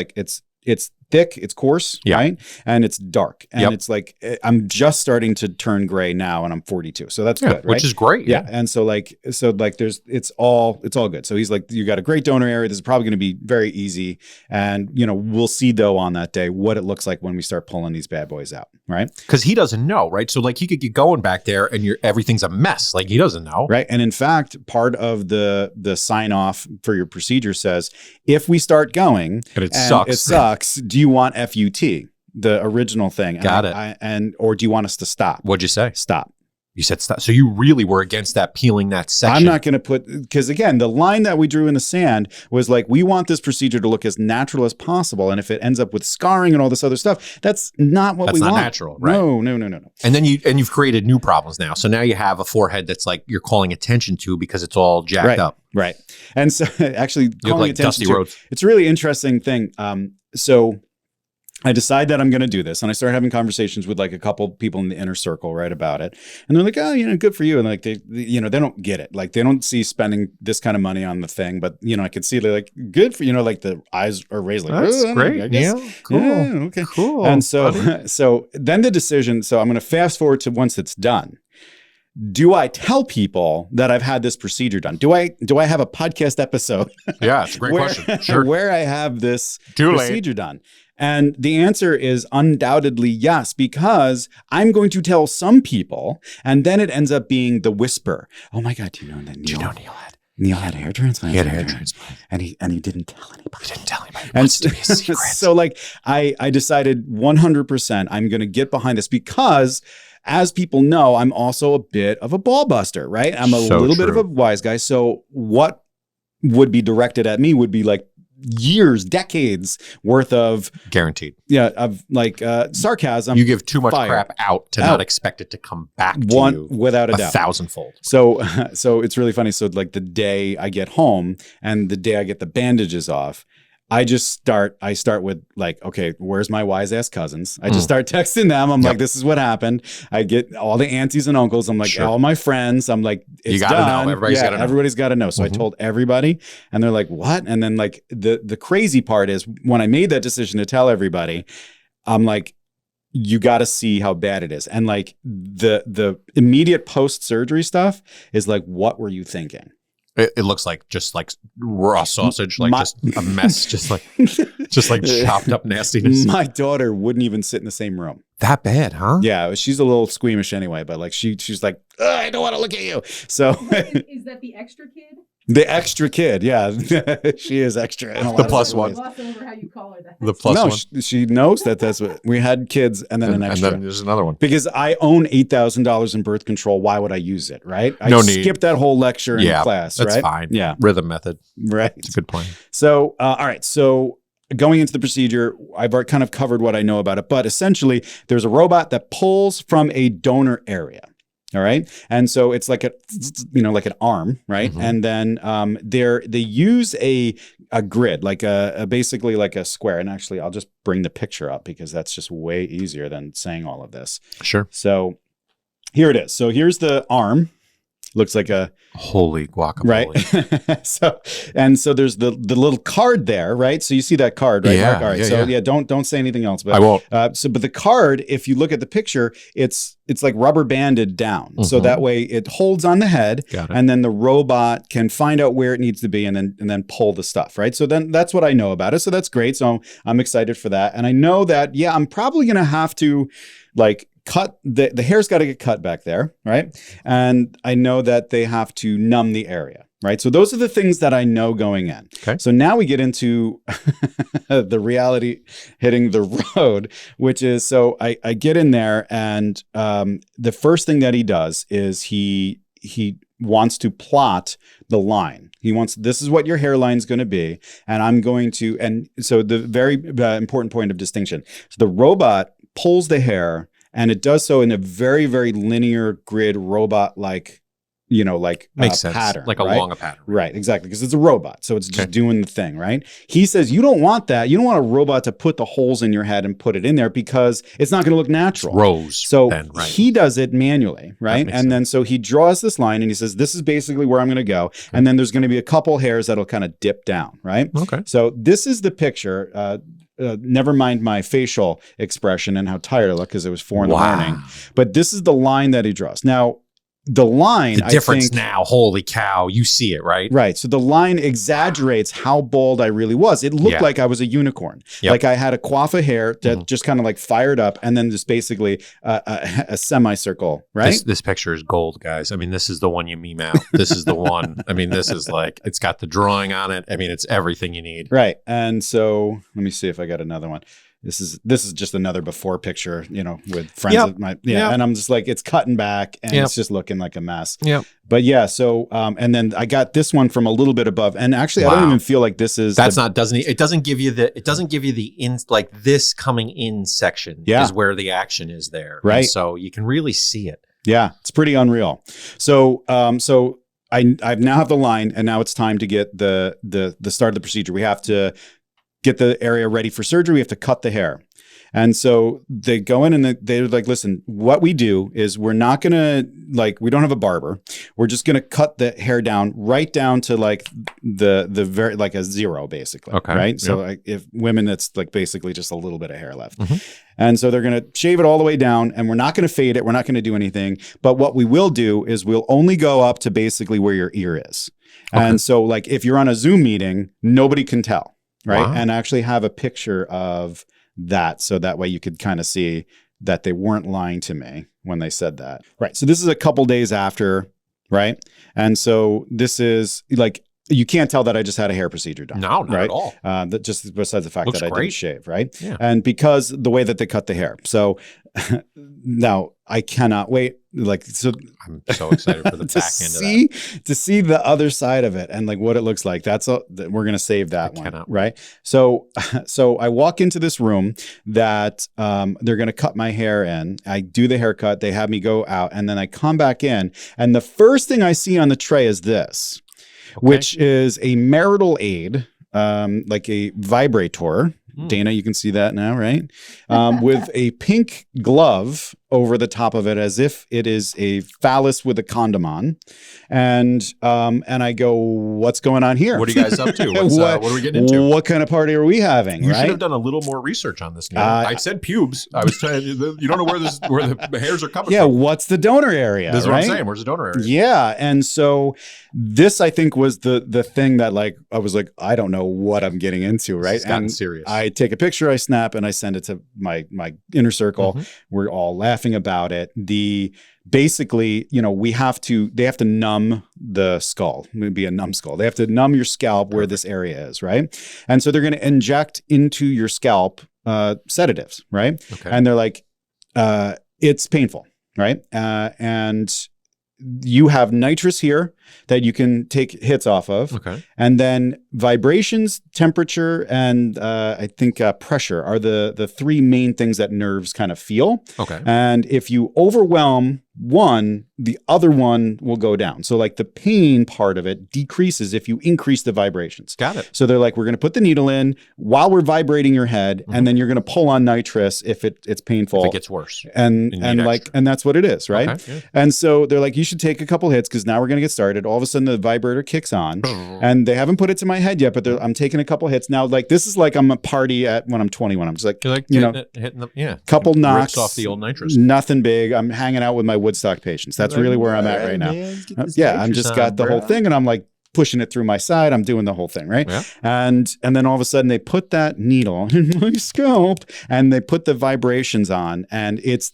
Speaker 2: thick, it's coarse, right? And it's dark. And it's like, I'm just starting to turn gray now and I'm 42. So that's good, right?
Speaker 4: Which is great.
Speaker 2: Yeah. And so it's all good. So he's like, you got a great donor area. This is probably going to be very easy. And, we'll see though on that day what it looks like when we start pulling these bad boys out, right?
Speaker 4: Because he doesn't know, right? So like he could get going back there and everything's a mess. Like he doesn't know.
Speaker 2: Right. And in fact, part of the sign off for your procedure says, if we start going
Speaker 4: and it sucks,
Speaker 2: do you want FUT, the original thing?
Speaker 4: Got it.
Speaker 2: Or do you want us to stop?
Speaker 4: What'd you say?
Speaker 2: Stop.
Speaker 4: You said stop. So you really were against that peeling that section.
Speaker 2: I'm not going to because again, the line that we drew in the sand was like, we want this procedure to look as natural as possible. And if it ends up with scarring and all this other stuff, that's not what we want.
Speaker 4: That's not natural, right?
Speaker 2: No.
Speaker 4: And then you've created new problems now. So now you have a forehead that's like you're calling attention to because it's all jacked up.
Speaker 2: Right. And so actually calling attention
Speaker 4: Dusty Roads.
Speaker 2: It's a really interesting thing. So I decide that I'm going to do this, and I start having conversations with like a couple people in the inner circle, right, about it. And they're like, "Oh, good for you." And like they don't get it. Like they don't see spending this kind of money on the thing, but I can see they're like, "Good for like the eyes are raised." Like,
Speaker 4: that's great. Yeah, cool.
Speaker 2: Yeah, okay,
Speaker 4: cool.
Speaker 2: And so then the decision. So I'm going to fast forward to once it's done. Do I tell people that I've had this procedure done? Do I have a podcast episode?
Speaker 4: Yeah, it's a great question. Sure.
Speaker 2: Where I have this procedure done. And the answer is undoubtedly yes, because I'm going to tell some people, and then it ends up being the whisper. Oh my God, do you know that Neal had a hair transplant?
Speaker 4: He had a hair transplant.
Speaker 2: And he didn't tell anybody.
Speaker 4: He didn't tell anybody.
Speaker 2: And
Speaker 4: to be a secret.
Speaker 2: So like I decided 100% I'm going to get behind this because as people know, I'm also a bit of a ball buster, right? I'm a little bit of a wise guy. So what would be directed at me would be like years, decades worth of
Speaker 4: guaranteed.
Speaker 2: Yeah, of like sarcasm.
Speaker 4: You give too much crap out to not expect it to come back to you
Speaker 2: without a doubt,
Speaker 4: 1,000-fold.
Speaker 2: So it's really funny. So like the day I get home and the day I get the bandages off, I start with like, okay, where's my wise ass cousins? I just start texting them. I'm like, this is what happened. I get all the aunties and uncles. I'm like, all my friends. I'm like, it's
Speaker 4: you gotta
Speaker 2: done.
Speaker 4: know.
Speaker 2: Everybody's got to know. So I told everybody and they're like, what? And then like the crazy part is when I made that decision to tell everybody, I'm like, you got to see how bad it is. And like the immediate post-surgery stuff is like, what were you thinking?
Speaker 4: It looks like just like raw sausage, like just a mess, just like chopped up nastiness.
Speaker 2: My daughter wouldn't even sit in the same room.
Speaker 4: That bad, huh?
Speaker 2: Yeah, she's a little squeamish anyway, but like she's like, I don't want to look at you. So
Speaker 3: is that the extra kid?
Speaker 2: The extra kid, yeah, she is extra.
Speaker 4: The plus one.
Speaker 3: Gloss over how you call her that.
Speaker 4: The plus
Speaker 2: one. She knows that's what we had kids, and then an extra.
Speaker 4: And then there's another one.
Speaker 2: Because I own $8,000 in birth control. Why would I use it? Right?
Speaker 4: No
Speaker 2: I
Speaker 4: need.
Speaker 2: Skipped that whole lecture in class.
Speaker 4: That's
Speaker 2: right?
Speaker 4: fine.
Speaker 2: Yeah,
Speaker 4: rhythm method.
Speaker 2: Right.
Speaker 4: It's a good point.
Speaker 2: So, all right. So going into the procedure, I've already kind of covered what I know about it, but essentially, there's a robot that pulls from a donor area. All right. And so it's like like an arm, right? Mm-hmm. And then they use a grid, like basically like a square. And actually, I'll just bring the picture up because that's just way easier than saying all of this.
Speaker 4: Sure.
Speaker 2: So here it is. So here's the arm. Looks like a
Speaker 4: holy guacamole.
Speaker 2: Right. So there's the little card there, right? So you see that card, right?
Speaker 4: Yeah.
Speaker 2: Mark? All right.
Speaker 4: Yeah,
Speaker 2: don't say anything else. But
Speaker 4: I won't.
Speaker 2: But the card, if you look at the picture, it's like rubber banded down. Mm-hmm. So that way it holds on the head, and then the robot can find out where it needs to be and then pull the stuff, right? So then that's what I know about it. So that's great. So I'm excited for that. And I know that, I'm probably gonna have to like cut the hair's got to get cut back there, right? And I know that they have to numb the area, right? So those are the things that I know going in.
Speaker 4: Okay.
Speaker 2: So now we get into the reality hitting the road, which is, so I get in there and the first thing that he does is he wants to plot the line. This is what your hairline is going to be. And I'm going to, and so the very important point of distinction. So the robot pulls the hair, and it does so in a very, very linear grid robot-like,
Speaker 4: makes sense.
Speaker 2: Pattern.
Speaker 4: Like
Speaker 2: right?
Speaker 4: along a pattern.
Speaker 2: Right, exactly. Because it's a robot. So it's just doing the thing, right? He says, you don't want that. You don't want a robot to put the holes in your head and put it in there because it's not going to look natural.
Speaker 4: It's rows.
Speaker 2: So
Speaker 4: then, right.
Speaker 2: He does it manually, right? And then so he draws this line and he says, this is basically where I'm going to go. Okay. And then there's going to be a couple hairs that'll kind of dip down, right?
Speaker 4: Okay.
Speaker 2: So this is the picture. never mind my facial expression and how tired I look because it was 4 a.m. But this is the line that he draws. Now, the line,
Speaker 4: the difference now, holy cow, you see it, right?
Speaker 2: Right. So the line exaggerates how bald I really was. It looked like I was a unicorn.
Speaker 4: Yep.
Speaker 2: Like I had a coif of hair that just kind of like fired up and then just basically a semicircle, right?
Speaker 4: This picture is gold, guys. I mean, this is the one you meme out. This is the one. I mean, this is like, it's got the drawing on it. I mean, it's everything you need.
Speaker 2: Right. And so let me see if I got another one. This is just another before picture, with friends of my, and I'm just like, it's cutting back and it's just looking like a mess.
Speaker 4: Yeah.
Speaker 2: But yeah, so and then I got this one from a little bit above, and actually I don't even feel like this is
Speaker 4: it doesn't give you the in, like this coming in section is where the action is there.
Speaker 2: Right.
Speaker 4: And so you can really see it.
Speaker 2: Yeah, it's pretty unreal. So I now have the line, and now it's time to get the start of the procedure. We have to get the area ready for surgery. We have to cut the hair. And so they go in and they're like, listen, what we do is we're not going to we don't have a barber. We're just going to cut the hair down right down to like the very, like a 0 basically.
Speaker 4: Okay.
Speaker 2: Right.
Speaker 4: Yep.
Speaker 2: So if women, it's like basically just a little bit of hair left. And so they're going to shave it all the way down, and we're not going to fade it. We're not going to do anything. But what we will do is we'll only go up to basically where your ear is. Okay. And so like if you're on a Zoom meeting, nobody can tell. Right.
Speaker 4: Wow.
Speaker 2: And I actually have a picture of that. So that way you could kind of see that they weren't lying to me when they said that. Right. So this is a couple days after. Right. And so this is like, you can't tell that I just had a hair procedure done.
Speaker 4: No, not at all.
Speaker 2: That just besides the fact
Speaker 4: Looks
Speaker 2: that I
Speaker 4: great.
Speaker 2: didn't shave. Right.
Speaker 4: Yeah.
Speaker 2: And because the way that they cut the hair. So now I cannot wait. Like, so
Speaker 4: I'm so excited for the back end of that.
Speaker 2: To see the other side of it and like what it looks like. We're going to save that one. Right. So I walk into this room that they're going to cut my hair in. I do the haircut. They have me go out, and then I come back in, and the first thing I see on the tray is this, which is a marital aid, like a vibrator. Dana, you can see that now, right? With a pink glove over the top of it, as if it is a phallus with a condom on. And I go, what's going on here?
Speaker 4: What are you guys up to? What are we getting into?
Speaker 2: What kind of party are we having?
Speaker 4: You should have done a little more research on this. I said pubes. I was trying. You don't know where the hairs are coming from.
Speaker 2: Yeah, what's the donor area?
Speaker 4: This is what I'm saying. Where's the donor area?
Speaker 2: Yeah, and so this, I think, was the thing that like I was like, I don't know what I'm getting into, right?
Speaker 4: It's gotten
Speaker 2: and
Speaker 4: serious.
Speaker 2: I take a picture, I snap, and I send it to my inner circle. We're all laughing about it. Basically, they have to numb the skull. It would be a numbskull. They have to numb your scalp where this area is, right? And so they're going to inject into your scalp sedatives, right?
Speaker 4: Okay.
Speaker 2: And they're like, it's painful, right? And you have nitrous here that you can take hits off of.
Speaker 4: Okay.
Speaker 2: And then vibrations, temperature, and I think pressure are the 3 main things that nerves kind of feel.
Speaker 4: Okay.
Speaker 2: And if you overwhelm one, the other one will go down. So like the pain part of it decreases if you increase the vibrations.
Speaker 4: Got it.
Speaker 2: So they're like, we're going to put the needle in while we're vibrating your head, and then you're going to pull on nitrous if it's painful.
Speaker 4: If it gets worse.
Speaker 2: And that's what it is, right?
Speaker 4: Okay, yeah.
Speaker 2: And so they're like, you should take a couple hits because now we're going to get started. All of a sudden the vibrator kicks on, and they haven't put it to my head yet, but I'm taking a couple hits now. Like this is like I'm a party when I'm 21. I'm just like,
Speaker 4: hitting the
Speaker 2: couple knocks
Speaker 4: off the old nitrous.
Speaker 2: Nothing big. I'm hanging out with my Woodstock patients. That's really where I'm at right now. I'm just got the whole thing, and I'm like pushing it through my side. I'm doing the whole thing, right?
Speaker 4: Yeah.
Speaker 2: And then all of a sudden they put that needle in my scalp, and they put the vibrations on, and it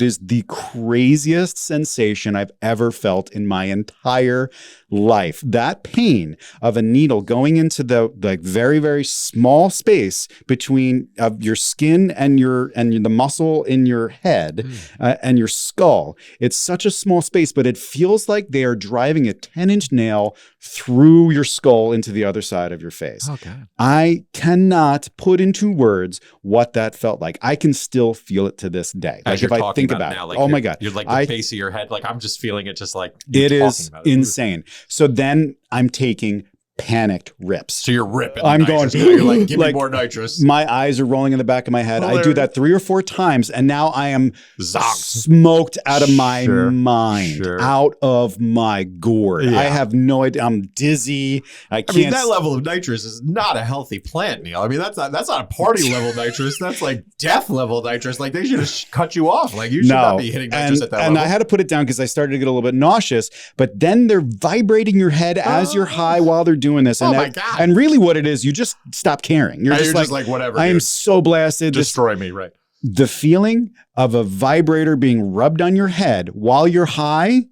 Speaker 2: is the craziest sensation I've ever felt in my entire life. That pain of a needle going into the very, very small space between your skin and the muscle in your head and your skull. It's such a small space, but it feels like they are driving a 10-inch nail through your skull into the other side of your face.
Speaker 4: Oh, God.
Speaker 2: I cannot put into words what that felt like. I can still feel it to this day.
Speaker 4: As
Speaker 2: like if I think about it,
Speaker 4: now, like
Speaker 2: oh my God.
Speaker 4: You're like the base of your head. Like I'm just feeling it just like
Speaker 2: it is insane. So then I'm taking panicked rips.
Speaker 4: So you're ripping.
Speaker 2: I'm
Speaker 4: nitrous.
Speaker 2: going,
Speaker 4: You're like, give me
Speaker 2: like,
Speaker 4: more nitrous.
Speaker 2: My eyes are rolling in the back of my head. I do that 3 or 4 times, and now I am
Speaker 4: Zonked.
Speaker 2: smoked out of my
Speaker 4: Sure.
Speaker 2: mind,
Speaker 4: Sure.
Speaker 2: out of my gourd.
Speaker 4: Yeah.
Speaker 2: I have no idea. I'm dizzy. I can't.
Speaker 4: I mean, that level of nitrous is not a healthy plant, Neal. I mean, that's not a party level nitrous. That's like death level nitrous. Like they should have cut you off. Like you should not be hitting nitrous at that level.
Speaker 2: And I had to put it down because I started to get a little bit nauseous. But then they're vibrating your head as you're high while they're doing this. And
Speaker 4: my God.
Speaker 2: And really what it is, you just stop caring. You're just like
Speaker 4: whatever.
Speaker 2: I am
Speaker 4: dude.
Speaker 2: so blasted.
Speaker 4: Destroy me, right?
Speaker 2: The feeling of a vibrator being rubbed on your head while you're high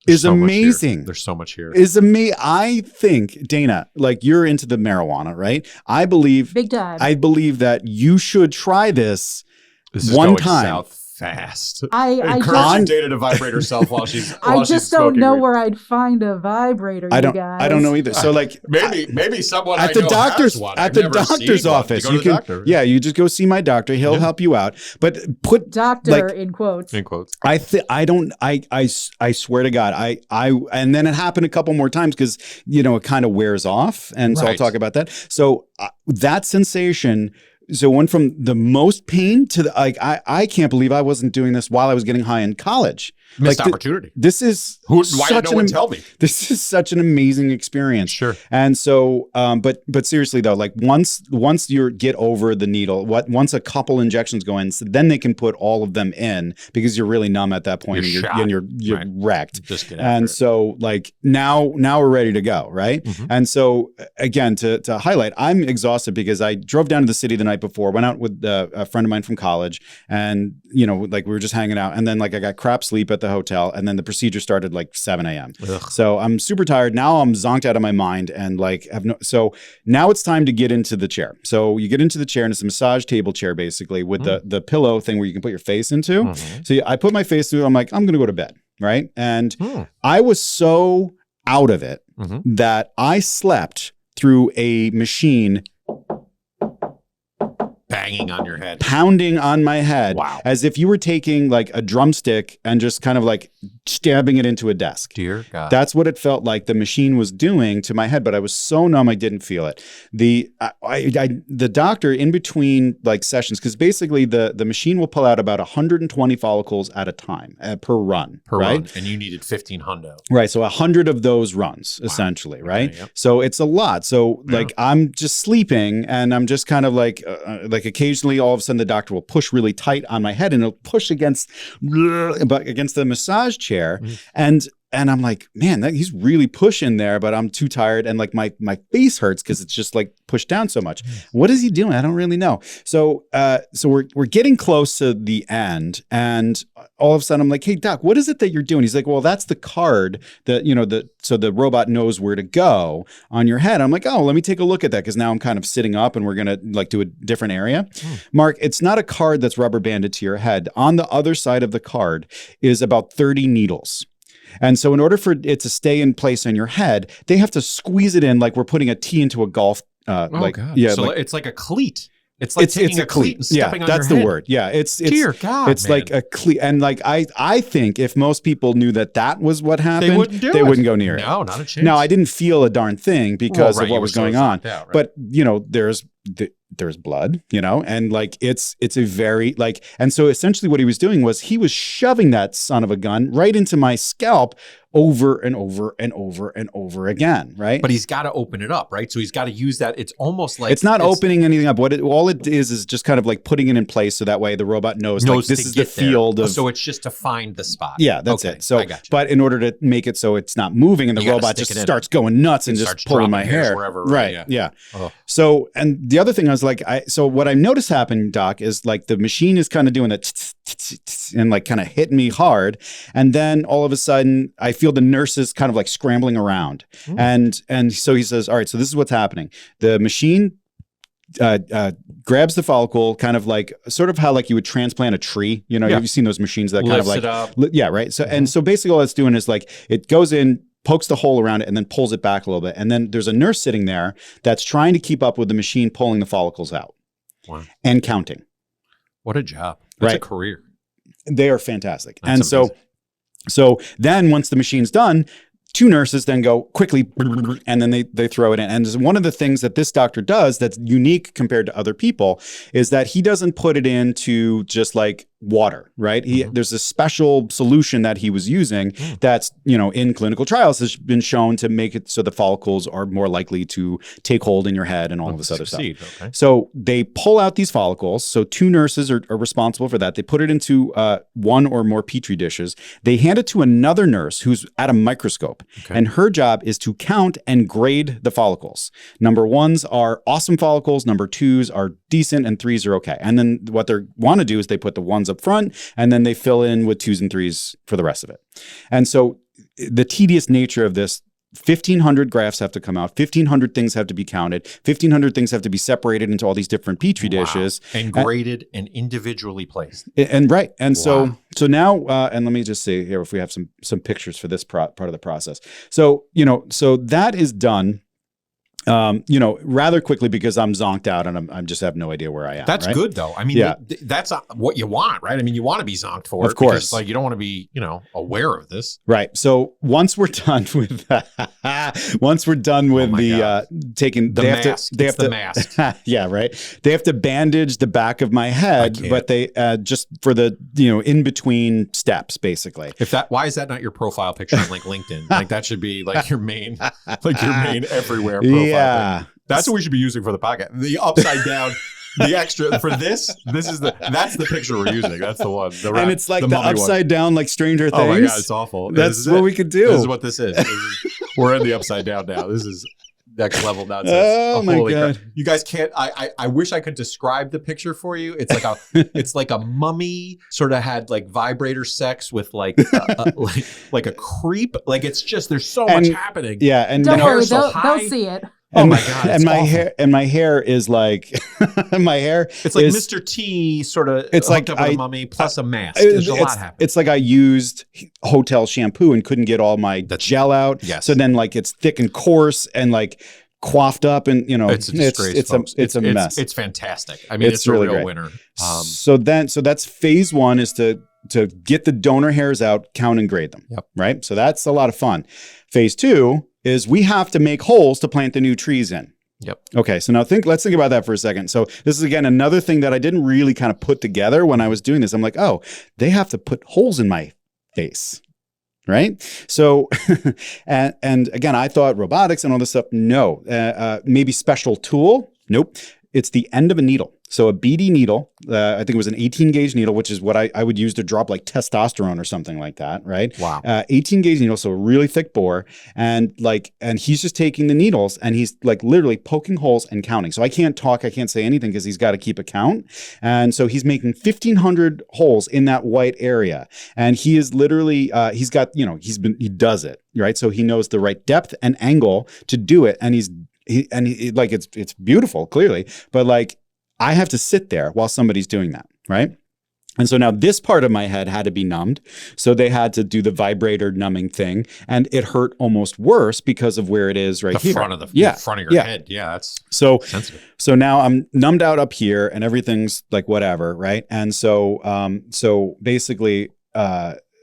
Speaker 2: is
Speaker 4: so
Speaker 2: amazing.
Speaker 4: There's so much here.
Speaker 2: Is amazing. I think, Dana, like you're into the marijuana, right? I believe
Speaker 3: Big time.
Speaker 2: I believe that you should try this
Speaker 4: This is
Speaker 2: one
Speaker 4: going
Speaker 2: time.
Speaker 4: south fast.
Speaker 3: I
Speaker 4: Encouraging Dana to vibrate herself while she's.
Speaker 3: I
Speaker 4: while
Speaker 3: just
Speaker 4: she's
Speaker 3: don't
Speaker 4: smoking
Speaker 3: know
Speaker 4: weed.
Speaker 3: where I'd find a vibrator.
Speaker 2: I don't.
Speaker 3: You guys.
Speaker 2: I don't know either. So like
Speaker 4: Maybe someone
Speaker 2: at
Speaker 4: I
Speaker 2: the
Speaker 4: know
Speaker 2: doctor's
Speaker 4: has one.
Speaker 2: at
Speaker 4: I've
Speaker 2: the
Speaker 4: never
Speaker 2: doctor's
Speaker 4: seen one.
Speaker 2: office,
Speaker 4: You go
Speaker 2: you
Speaker 4: to the
Speaker 2: can.
Speaker 4: doctor.
Speaker 2: Yeah, you just go see my doctor. He'll help you out. But put
Speaker 3: Doctor
Speaker 2: like,
Speaker 3: in quotes.
Speaker 4: In quotes.
Speaker 2: I swear to God, and then it happened a couple more times because it kind of wears off, and so I'll
Speaker 4: Right.
Speaker 2: talk about that. So that sensation. So went from the most pain to the I can't believe I wasn't doing this while I was getting high in college.
Speaker 4: Missed
Speaker 2: Like,
Speaker 4: opportunity.
Speaker 2: This is
Speaker 4: Why
Speaker 2: such
Speaker 4: did no one tell me?
Speaker 2: This is such an amazing experience.
Speaker 4: Sure.
Speaker 2: And so, but seriously though, like once you get over the needle, once a couple injections go in, so then they can put all of them in because you're really numb at that point
Speaker 4: You're
Speaker 2: and you're
Speaker 4: Right.
Speaker 2: wrecked.
Speaker 4: Just get after
Speaker 2: And
Speaker 4: it.
Speaker 2: so like now we're ready to go. Right.
Speaker 4: Mhm.
Speaker 2: And so again, to highlight, I'm exhausted because I drove down to the city the night before, went out with a friend of mine from college, and like we were just hanging out, and then like I got crap sleep at the hotel, and then the procedure started like 7 a.m.
Speaker 4: Ugh.
Speaker 2: So I'm super tired. Now I'm zonked out of my mind and like so now it's time to get into the chair. So you get into the chair, and it's a massage table chair basically with the pillow thing where you can put your face into.
Speaker 4: Mhm.
Speaker 2: So I put my face through. I'm like, I'm going to go to bed. Right. And
Speaker 4: Hmm.
Speaker 2: I was so out of it
Speaker 4: Mhm.
Speaker 2: that I slept through a machine
Speaker 4: Banging on your head.
Speaker 2: pounding on my head.
Speaker 4: Wow.
Speaker 2: As if you were taking like a drumstick and just kind of like stabbing it into a desk.
Speaker 4: Dear God.
Speaker 2: That's what it felt like the machine was doing to my head, but I was so numb I didn't feel it. The doctor in between like sessions, because basically the machine will pull out about 120 follicles at a time per run,
Speaker 4: per
Speaker 2: right?
Speaker 4: run, and you needed 15 hundo.
Speaker 2: Right. So 100 of those runs, essentially, right?
Speaker 4: Okay, yep.
Speaker 2: So it's a lot. So
Speaker 4: Yeah.
Speaker 2: like I'm just sleeping, and I'm just kind of like occasionally all of a sudden the doctor will push really tight on my head, and it'll push against the massage chair.
Speaker 4: Mhm.
Speaker 2: And I'm like, man, he's really pushing there, but I'm too tired. And like my face hurts because it's just like pushed down so much. What is he doing? I don't really know. So we're getting close to the end, and all of a sudden I'm like, hey doc, what is it that you're doing? He's like, well, that's the card that, so the robot knows where to go on your head. I'm like, oh, let me take a look at that. Cause now I'm kind of sitting up and we're going to like do a different area. Mark, it's not a card that's rubber banded to your head. On the other side of the card is about 30 needles. And so in order for it to stay in place on your head, they have to squeeze it in like we're putting a tee into a golf.
Speaker 4: God.
Speaker 2: Yeah,
Speaker 4: So
Speaker 2: like,
Speaker 4: it's like a cleat. It's like taking a cleat and stepping on
Speaker 2: that's
Speaker 4: your
Speaker 2: the
Speaker 4: head.
Speaker 2: word. Yeah, it's
Speaker 4: Dear God,
Speaker 2: it's
Speaker 4: man.
Speaker 2: like a cleat. And like I think if most people knew that was what happened,
Speaker 4: They wouldn't do
Speaker 2: they
Speaker 4: it.
Speaker 2: wouldn't go near it.
Speaker 4: No, not a chance.
Speaker 2: Now I didn't feel a darn thing because
Speaker 4: Well, right,
Speaker 2: of
Speaker 4: you
Speaker 2: what
Speaker 4: were
Speaker 2: was
Speaker 4: so
Speaker 2: going on.
Speaker 4: zonked out, right?
Speaker 2: But there's blood, and like it's a very like, and so essentially what he was doing was he was shoving that son of a gun right into my scalp over and over and over and over again, right?
Speaker 4: But he's got to open it up, right? So he's got to use that. It's almost like
Speaker 2: it's not opening anything up. All it is just kind of like putting it in place so that way the robot knows like this
Speaker 4: to
Speaker 2: is the
Speaker 4: get there.
Speaker 2: field of.
Speaker 4: So it's just to find the spot.
Speaker 2: Yeah, that's
Speaker 4: Okay,
Speaker 2: it. So,
Speaker 4: I got you.
Speaker 2: but in order to make it so it's not moving and the
Speaker 4: You gotta
Speaker 2: robot
Speaker 4: stick
Speaker 2: just
Speaker 4: it in.
Speaker 2: starts going nuts and
Speaker 4: It
Speaker 2: just
Speaker 4: starts
Speaker 2: pulling
Speaker 4: dropping
Speaker 2: my
Speaker 4: hairs
Speaker 2: hair.
Speaker 4: wherever,
Speaker 2: Right.
Speaker 4: right,
Speaker 2: Yeah.
Speaker 4: Oh.
Speaker 2: So, and the other thing I was like, so what I noticed happen, Doc, is like the machine is kind of doing that and like kind of hitting me hard. And then all of a sudden I feel the nurses kind of like scrambling around. And so he says, all right, so this is what's happening. The machine grabs the follicle, kind of like sort of how like you would transplant a tree.
Speaker 4: Yeah.
Speaker 2: Have you seen those machines that kind of
Speaker 4: Lifts
Speaker 2: like,
Speaker 4: it up.
Speaker 2: yeah, right. So, and so basically all it's doing is like, it goes in, pokes the hole around it, and then pulls it back a little bit. And then there's a nurse sitting there that's trying to keep up with the machine pulling the follicles out.
Speaker 4: Wow.
Speaker 2: And counting.
Speaker 4: What a job. That's a
Speaker 2: Right.
Speaker 4: career.
Speaker 2: They are fantastic.
Speaker 4: That's
Speaker 2: and so then once the machine's done, two nurses then go quickly, and then they throw it in. And one of the things that this doctor does that's unique compared to other people is that he doesn't put it into just like water, right? There's a special solution that he was using that's, in clinical trials has been shown to make it so the follicles are more likely to take hold in your head and all of this other stuff.
Speaker 4: Okay.
Speaker 2: So they pull out these follicles. So two nurses are responsible for that. They put it into one or more Petri dishes. They hand it to another nurse who's at a microscope. Okay. And her job is to count and grade the follicles. Number ones are awesome follicles. Number twos are decent, and threes are okay. And then what they want to do is they put the ones up front, and then they fill in with twos and threes for the rest of it. And so the tedious nature of this, 1,500 grafts have to come out. 1,500 things have to be counted. 1,500 things have to be separated into all these different Petri dishes.
Speaker 4: And graded and individually placed.
Speaker 2: And right. And so now, and let me just see here if we have some pictures for this part of the process. So, so that is done. Rather quickly because I'm zonked out and I just have no idea where I am.
Speaker 4: That's
Speaker 2: right?
Speaker 4: good though. I mean, that's what you want, right? I mean, you want to be zonked for it.
Speaker 2: Of course.
Speaker 4: Because, like, you don't want to be, aware of this.
Speaker 2: Right. So once we're done with taking
Speaker 4: the mask.
Speaker 2: Yeah, right. They have to bandage the back of my head, but they just for the in between steps, basically.
Speaker 4: Why is that not your profile picture on like LinkedIn? Like that should be like your main everywhere profile.
Speaker 2: Yeah.
Speaker 4: That's what we should be using for the podcast. The upside down, the extra for this is that's the picture we're using. That's the one.
Speaker 2: And it's like the upside down, like Stranger Things.
Speaker 4: Oh my God, it's awful.
Speaker 2: That's what we could do.
Speaker 4: This is what this is. We're in the upside down now. This is next level nonsense.
Speaker 2: Oh my God.
Speaker 4: Crap. You guys can't, I wish I could describe the picture for you. It's like a mummy sort of had like vibrator sex with like a creep. Like it's just, there's so much happening.
Speaker 2: Yeah. And
Speaker 3: don't worry, they'll see it.
Speaker 2: And my God! And my hair is like my hair.
Speaker 4: It's like Mr. T sort of. It's like a mummy plus a mask. There's a lot happening.
Speaker 2: It's like I used hotel shampoo and couldn't get all my gel out.
Speaker 4: Yes.
Speaker 2: So then like it's thick and coarse and like coiffed up and
Speaker 4: it's a disgrace.
Speaker 2: It's a mess.
Speaker 4: It's fantastic. I mean, it's
Speaker 2: really
Speaker 4: a real
Speaker 2: great.
Speaker 4: winner.
Speaker 2: So that's phase one is to get the donor hairs out, count and grade them.
Speaker 4: Yep.
Speaker 2: Right. So that's a lot of fun. Phase two is we have to make holes to plant the new trees in.
Speaker 4: Yep.
Speaker 2: Okay. So now let's think about that for a second. So this is again another thing that I didn't really kind of put together when I was doing this. I'm like, oh, they have to put holes in my face. Right. So, and again, I thought robotics and all this stuff. No, maybe special tool. Nope. It's the end of a needle. So a BD needle, I think it was an 18 gauge needle, which is what I would use to drop like testosterone or something like that, right?
Speaker 4: Wow.
Speaker 2: 18 gauge needle, so a really thick bore, and he's just taking the needles and he's like literally poking holes and counting. So I can't talk, I can't say anything because he's got to keep a count, and so he's making 1,500 holes in that white area, and he is literally he does it right, so he knows the right depth and angle to do it, and it's beautiful clearly, but like. I have to sit there while somebody's doing that, right? And so now this part of my head had to be numbed. So they had to do the vibrator numbing thing. And it hurt almost worse because of where it is right here.
Speaker 4: The front of your head. Yeah, that's sensitive.
Speaker 2: So now I'm numbed out up here and everything's like whatever, right? And so basically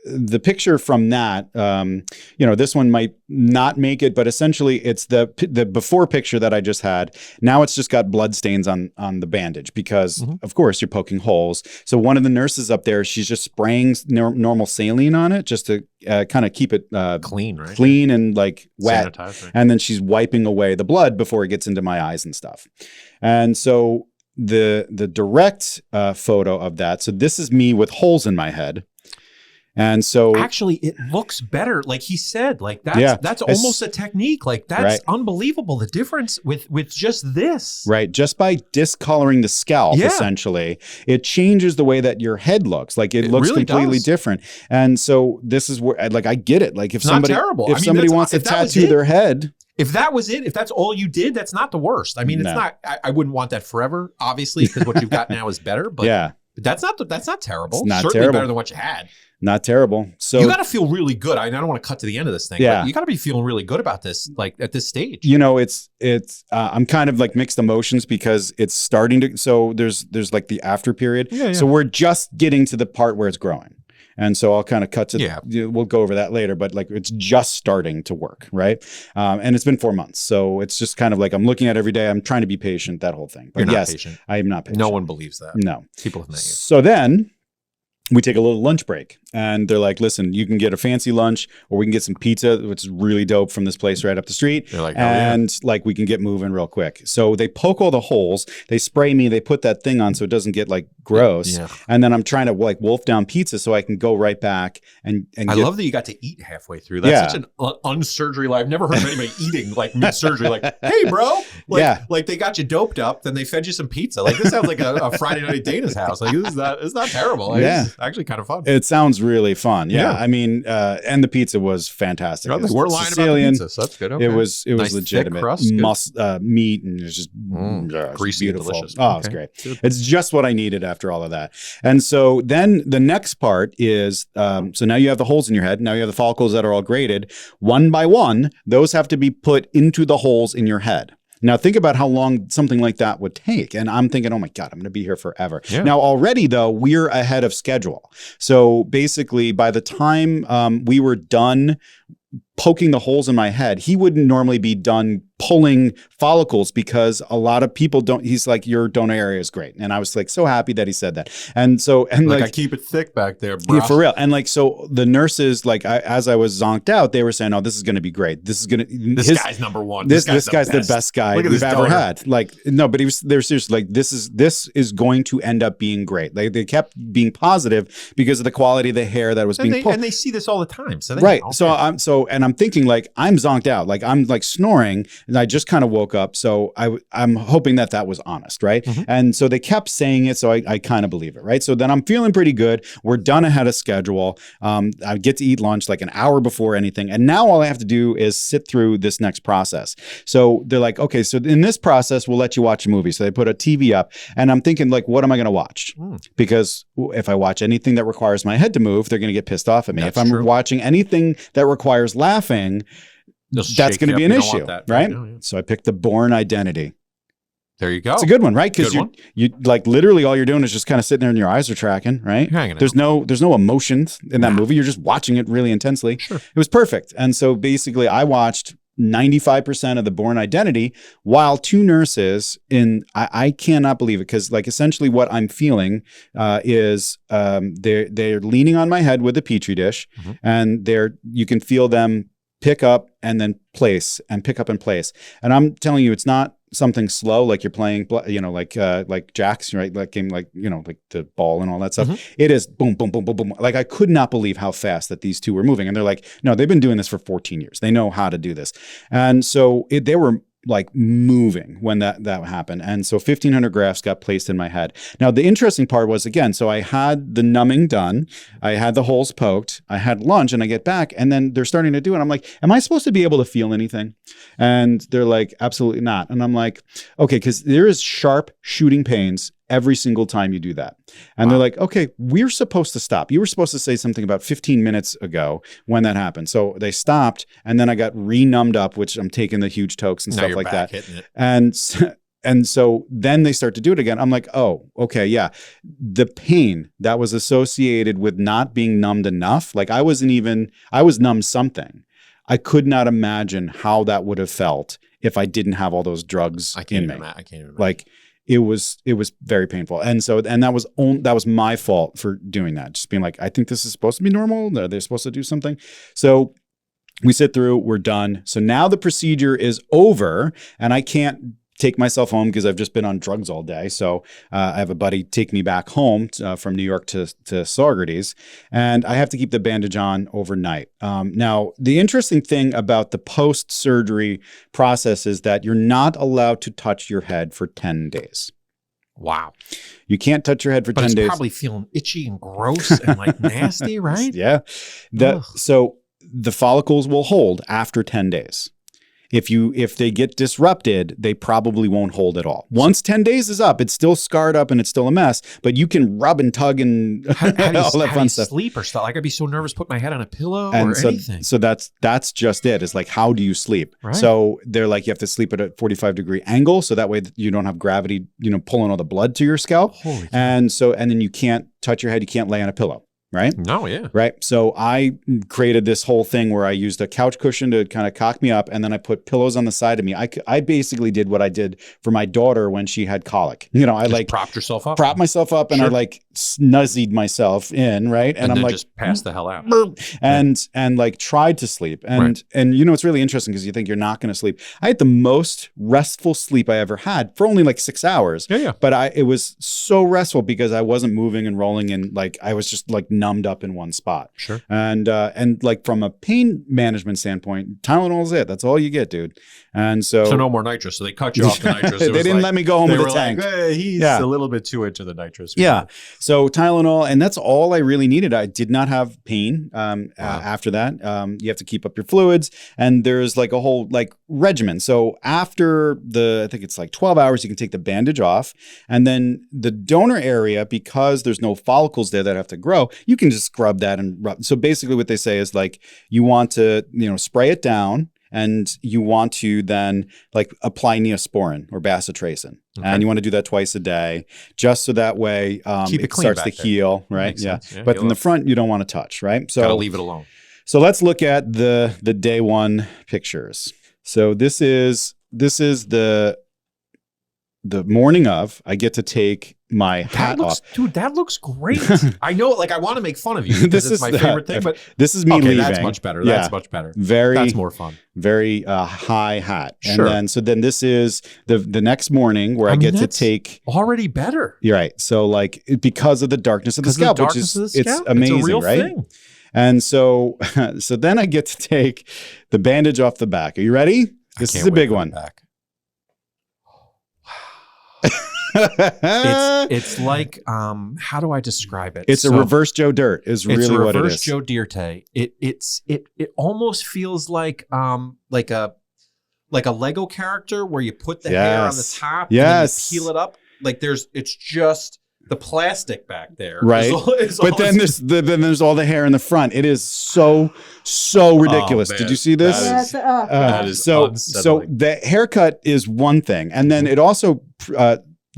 Speaker 2: the picture from that, this one might not make it, but essentially it's the before picture that I just had. Now it's just got blood stains on the bandage because of course you're poking holes. So one of the nurses up there, she's just spraying normal saline on it just to kind of keep it
Speaker 4: clean, right?
Speaker 2: Clean and like wet.
Speaker 4: Sanitized, right?
Speaker 2: And then she's wiping away the blood before it gets into my eyes and stuff. And so the direct photo of that. So this is me with holes in my head. And so
Speaker 4: actually it looks better. Like he said, like that's almost a technique. Like that's unbelievable. The difference with just this.
Speaker 2: Right. Just by discoloring the scalp, essentially, it changes the way that your head looks. Like it looks really completely different. And so this is where I get it. Like if somebody wants to tattoo their head.
Speaker 4: If that was it, if that's all you did, that's not the worst. I mean, it's not, I wouldn't want that forever, obviously, because what you've got now is better, but that's not terrible.
Speaker 2: It's not
Speaker 4: certainly
Speaker 2: terrible.
Speaker 4: Better than what you had.
Speaker 2: Not terrible. So
Speaker 4: you got to feel really good. I don't want to cut to the end of this thing. But you got to be feeling really good about this, like at this stage.
Speaker 2: It's I'm kind of like mixed emotions because it's starting to. So there's like the after period. Yeah. So we're just getting to the part where it's growing. And so I'll kind of cut to,
Speaker 4: Yeah.
Speaker 2: we'll go over that later, but like it's just starting to work, right? And it's been 4 months. So it's just kind of like I'm looking at it every day. I'm trying to be patient, that whole thing. But
Speaker 4: You're not
Speaker 2: yes,
Speaker 4: patient.
Speaker 2: I am not patient.
Speaker 4: No one believes that.
Speaker 2: No.
Speaker 4: People have met you.
Speaker 2: So then we take a little lunch break and they're like, listen, you can get a fancy lunch or we can get some pizza, which is really dope from this place right up the street.
Speaker 4: They're like,
Speaker 2: and like we can get moving real quick. So they poke all the holes, they spray me, they put that thing on so it doesn't get like gross.
Speaker 4: Yeah.
Speaker 2: And then I'm trying to like wolf down pizza so I can go right back and
Speaker 4: I love that you got to eat halfway through. That's such an unsurgery life. I've never heard of anybody eating like mid-surgery, like, hey, bro. Like, like they got you doped up, then they fed you some pizza. Like this sounds like a Friday night at Dana's house. Like it's not terrible. Like, it's actually kind of fun.
Speaker 2: It sounds really fun. Yeah. I mean, and the pizza was fantastic.
Speaker 4: We're lying
Speaker 2: Sicilian.
Speaker 4: about the pizza, so that's good. Okay.
Speaker 2: It was
Speaker 4: Nice,
Speaker 2: legitimate.
Speaker 4: thick crust,
Speaker 2: Meat and it's just
Speaker 4: greasy and
Speaker 2: beautiful.
Speaker 4: delicious.
Speaker 2: Oh, it's great. It's just what I needed after all of that. And so then the next part is, so now you have the holes in your head. Now you have the follicles that are all graded. One by one, those have to be put into the holes in your head. Now think about how long something like that would take. And I'm thinking, oh my God, I'm going to be here forever. Yeah. Now already though, we're ahead of schedule. So basically by the time we were done poking the holes in my head, he wouldn't normally be done pulling follicles because a lot of people don't. He's like, your donor area is great. And I was like so happy that he said that. And so, and like
Speaker 4: I keep it thick back there, bro.
Speaker 2: Yeah, for real. And like, so the nurses, like as I was zonked out, they were saying, oh, this is going to be great. This is going to,
Speaker 4: this guy's number one.
Speaker 2: This guy's the best guy we've ever had. Like, no, but they're seriously like, this is going to end up being great. Like they kept being positive because of the quality of the hair that was being pulled.
Speaker 4: And they see this all the time. So
Speaker 2: right. So I'm thinking like, I'm zonked out. Like I'm like snoring and I just kind of woke up. So I'm hoping that was honest. Right. Mm-hmm. And so they kept saying it. So I kind of believe it. Right. So then I'm feeling pretty good. We're done ahead of schedule. I get to eat lunch like an hour before anything. And now all I have to do is sit through this next process. So they're like, okay, so in this process, we'll let you watch a movie. So they put a TV up and I'm thinking like, what am I going to watch? Because if I watch anything that requires my head to move, they're going to get pissed off at me. If I'm watching anything that requires laughing, that's going to be an issue, right? Yeah. So I picked The Bourne Identity.
Speaker 4: There you go.
Speaker 2: It's a good one, right? Because you like literally all you're doing is just kind of sitting there and your eyes are tracking, right? There's no emotions in that movie. You're just watching it really intensely. Sure. It was perfect. And so basically I watched 95% of The Bourne Identity while two nurses I cannot believe it because like essentially what I'm feeling is they're leaning on my head with a petri dish and you can feel them pick up and then place and pick up and place. And I'm telling you, it's not something slow like you're playing, like jacks, right? Like game, like like the ball and all that stuff. It is boom, boom, boom, boom, boom. Like I could not believe how fast that these two were moving. And they're like, no, they've been doing this for 14 years. They know how to do this. And so they were like moving when that happened. And so 1,500 grafts got placed in my head. Now, the interesting part was, again, so I had the numbing done. I had the holes poked. I had lunch and I get back and then they're starting to do it. I'm like, am I supposed to be able to feel anything? And they're like, absolutely not. And I'm like, okay, because there is sharp shooting pains every single time you do that. And they're like, okay, we're supposed to stop. You were supposed to say something about 15 minutes ago when that happened. So they stopped and then I got re-numbed up, which I'm taking the huge tokes and stuff like that. And so then they start to do it again. I'm like, oh, okay, yeah. The pain that was associated with not being numbed enough, like I was numb something. I could not imagine how that would have felt if I didn't have all those drugs in me.
Speaker 4: I can't imagine.
Speaker 2: Like, it was very painful. And so, and that was my fault for doing that. Just being like, I think this is supposed to be normal. They're supposed to do something. So we sit through, we're done. So now the procedure is over and I can't take myself home because I've just been on drugs all day. So I have a buddy take me back home from New York to Saugerties, and I have to keep the bandage on overnight. Now, the interesting thing about the post-surgery process is that you're not allowed to touch your head for 10 days.
Speaker 4: Wow.
Speaker 2: You can't touch your head for 10 days.
Speaker 4: But it's probably feeling itchy and gross and like nasty, right?
Speaker 2: Yeah. So the follicles will hold after 10 days. If they get disrupted, they probably won't hold at all. Once 10 days is up, it's still scarred up and it's still a mess, but you can rub and tug and all that fun stuff.
Speaker 4: Sleep or stuff? Like I'd be so nervous putting my head on a pillow
Speaker 2: and
Speaker 4: or anything.
Speaker 2: So that's just it. It's like, how do you sleep? Right. So they're like, you have to sleep at a 45-degree angle. So that way you don't have gravity, pulling all the blood to your scalp. And then you can't touch your head. You can't lay on a pillow. right?
Speaker 4: No, yeah.
Speaker 2: Right. So I created this whole thing where I used a couch cushion to kind of cock me up, and then I put pillows on the side of me. I basically did what I did for my daughter when she had colic. You know, I
Speaker 4: Just
Speaker 2: like
Speaker 4: propped yourself up.
Speaker 2: prop myself up, and I
Speaker 4: Sure.
Speaker 2: like snuzzied myself in, right?
Speaker 4: And
Speaker 2: I'm
Speaker 4: then
Speaker 2: like,
Speaker 4: just pass the hell out.
Speaker 2: and like tried to sleep. And you know, it's really interesting because you think you're not going to sleep. I had the most restful sleep I ever had for only like 6 hours.
Speaker 4: Yeah.
Speaker 2: But it was so restful because I wasn't moving and rolling, and like I was just like numbed up in one spot.
Speaker 4: Sure.
Speaker 2: And like from a pain management standpoint, Tylenol is it. That's all you get, dude. And so
Speaker 4: no more nitrous. So they cut you off the nitrous.
Speaker 2: they didn't let me go home
Speaker 4: they
Speaker 2: with
Speaker 4: were
Speaker 2: a tank.
Speaker 4: Like, hey, he's a little bit too into the nitrous.
Speaker 2: Yeah. So Tylenol, and that's all I really needed. I did not have pain after that. You have to keep up your fluids, and there's like a whole like regimen. So after I think it's like 12 hours, you can take the bandage off, and then the donor area, because there's no follicles there that have to grow, you can just scrub that and rub. So basically what they say is like, you want to, spray it down, and you want to then like apply Neosporin or bacitracin.
Speaker 4: Okay.
Speaker 2: And you want to do that twice a day, just so that way
Speaker 4: Keep
Speaker 2: it
Speaker 4: clean
Speaker 2: starts to
Speaker 4: back there.
Speaker 2: heal, right?
Speaker 4: Makes
Speaker 2: Yeah.
Speaker 4: sense.
Speaker 2: But in the front, you don't want to touch, right? So
Speaker 4: gotta leave it alone.
Speaker 2: So let's look at the day one pictures. So this is the morning of. I get to take my hat off.
Speaker 4: Dude, that looks great. I know, like, I want to make fun of you because it's my favorite thing, but
Speaker 2: this is me leaving.
Speaker 4: That's much better.
Speaker 2: Yeah.
Speaker 4: That's much better.
Speaker 2: That's
Speaker 4: more fun.
Speaker 2: Very high hat.
Speaker 4: Sure.
Speaker 2: And then this is the next morning where I get to take.
Speaker 4: Already better.
Speaker 2: You're right. So like because of the darkness of the scalp, which is it's amazing,
Speaker 4: it's a real
Speaker 2: right?
Speaker 4: thing.
Speaker 2: And so then I get to take the bandage off the back. Are you ready? This is a big one.
Speaker 4: Back. It's like how do I describe it?
Speaker 2: It's a reverse Joe Dirt is really what it is.
Speaker 4: It's a reverse Joe Dirte. It almost feels like a Lego character where you put the hair on the top and then you peel it up. Like it's just the plastic back there.
Speaker 2: Right. But then there's all the hair in the front. It is so ridiculous.
Speaker 4: Oh,
Speaker 2: did you see this?
Speaker 4: That is
Speaker 2: so
Speaker 4: unsettling.
Speaker 2: the haircut is one thing. And then it also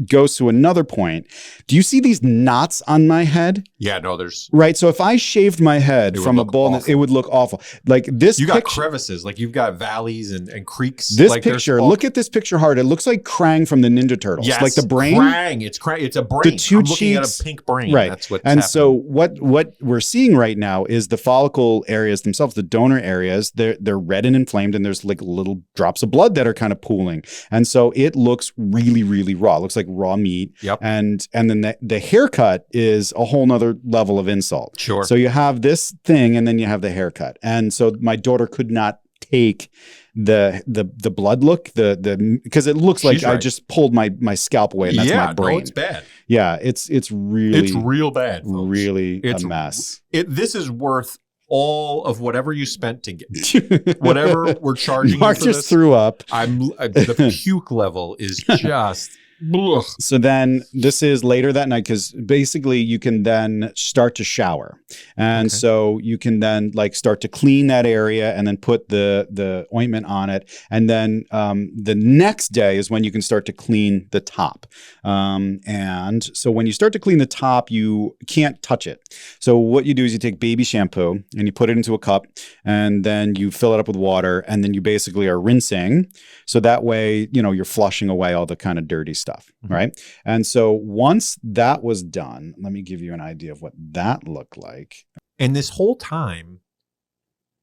Speaker 2: goes to another point. Do you see these knots on my head?
Speaker 4: Yeah, no, there's
Speaker 2: right. So if I shaved my head from a baldness, it would look awful. Like this,
Speaker 4: you got crevices, like you've got valleys and creeks.
Speaker 2: This
Speaker 4: like
Speaker 2: picture, look at this picture hard. It looks like Krang from the Ninja Turtles.
Speaker 4: Yes,
Speaker 2: like the brain.
Speaker 4: Krang. It's Krang. It's a brain.
Speaker 2: The two
Speaker 4: I'm
Speaker 2: cheeks,
Speaker 4: looking at a pink brain.
Speaker 2: Right.
Speaker 4: That's what's
Speaker 2: and
Speaker 4: happening.
Speaker 2: so what we're seeing right now is the follicle areas themselves, the donor areas. They're red and inflamed, and there's like little drops of blood that are kind of pooling. And so it looks really, really raw. It looks like raw meat.
Speaker 4: Yep.
Speaker 2: And then the haircut is a whole nother level of insult.
Speaker 4: Sure.
Speaker 2: So you have this thing, and then you have the haircut. And so my daughter could not take the blood look, because it looks like I just pulled my scalp away, and that's my brain.
Speaker 4: No, it's bad.
Speaker 2: Yeah, it's really
Speaker 4: It's real bad, folks.
Speaker 2: Really
Speaker 4: It's
Speaker 2: a mess.
Speaker 4: This is worth all of whatever you spent to get whatever we're charging.
Speaker 2: Mark
Speaker 4: you for
Speaker 2: just
Speaker 4: this,
Speaker 2: threw up.
Speaker 4: The puke level is just. Ugh.
Speaker 2: So then this is later that night, because basically you can then start to shower. And so you can then like start to clean that area and then put the ointment on it. And then the next day is when you can start to clean the top. And so when you start to clean the top, you can't touch it. So what you do is you take baby shampoo and you put it into a cup, and then you fill it up with water, and then you basically are rinsing. So that way, you're flushing away all the kind of dirty stuff. Right. And so once that was done, let me give you an idea of what that looked like.
Speaker 4: And this whole time,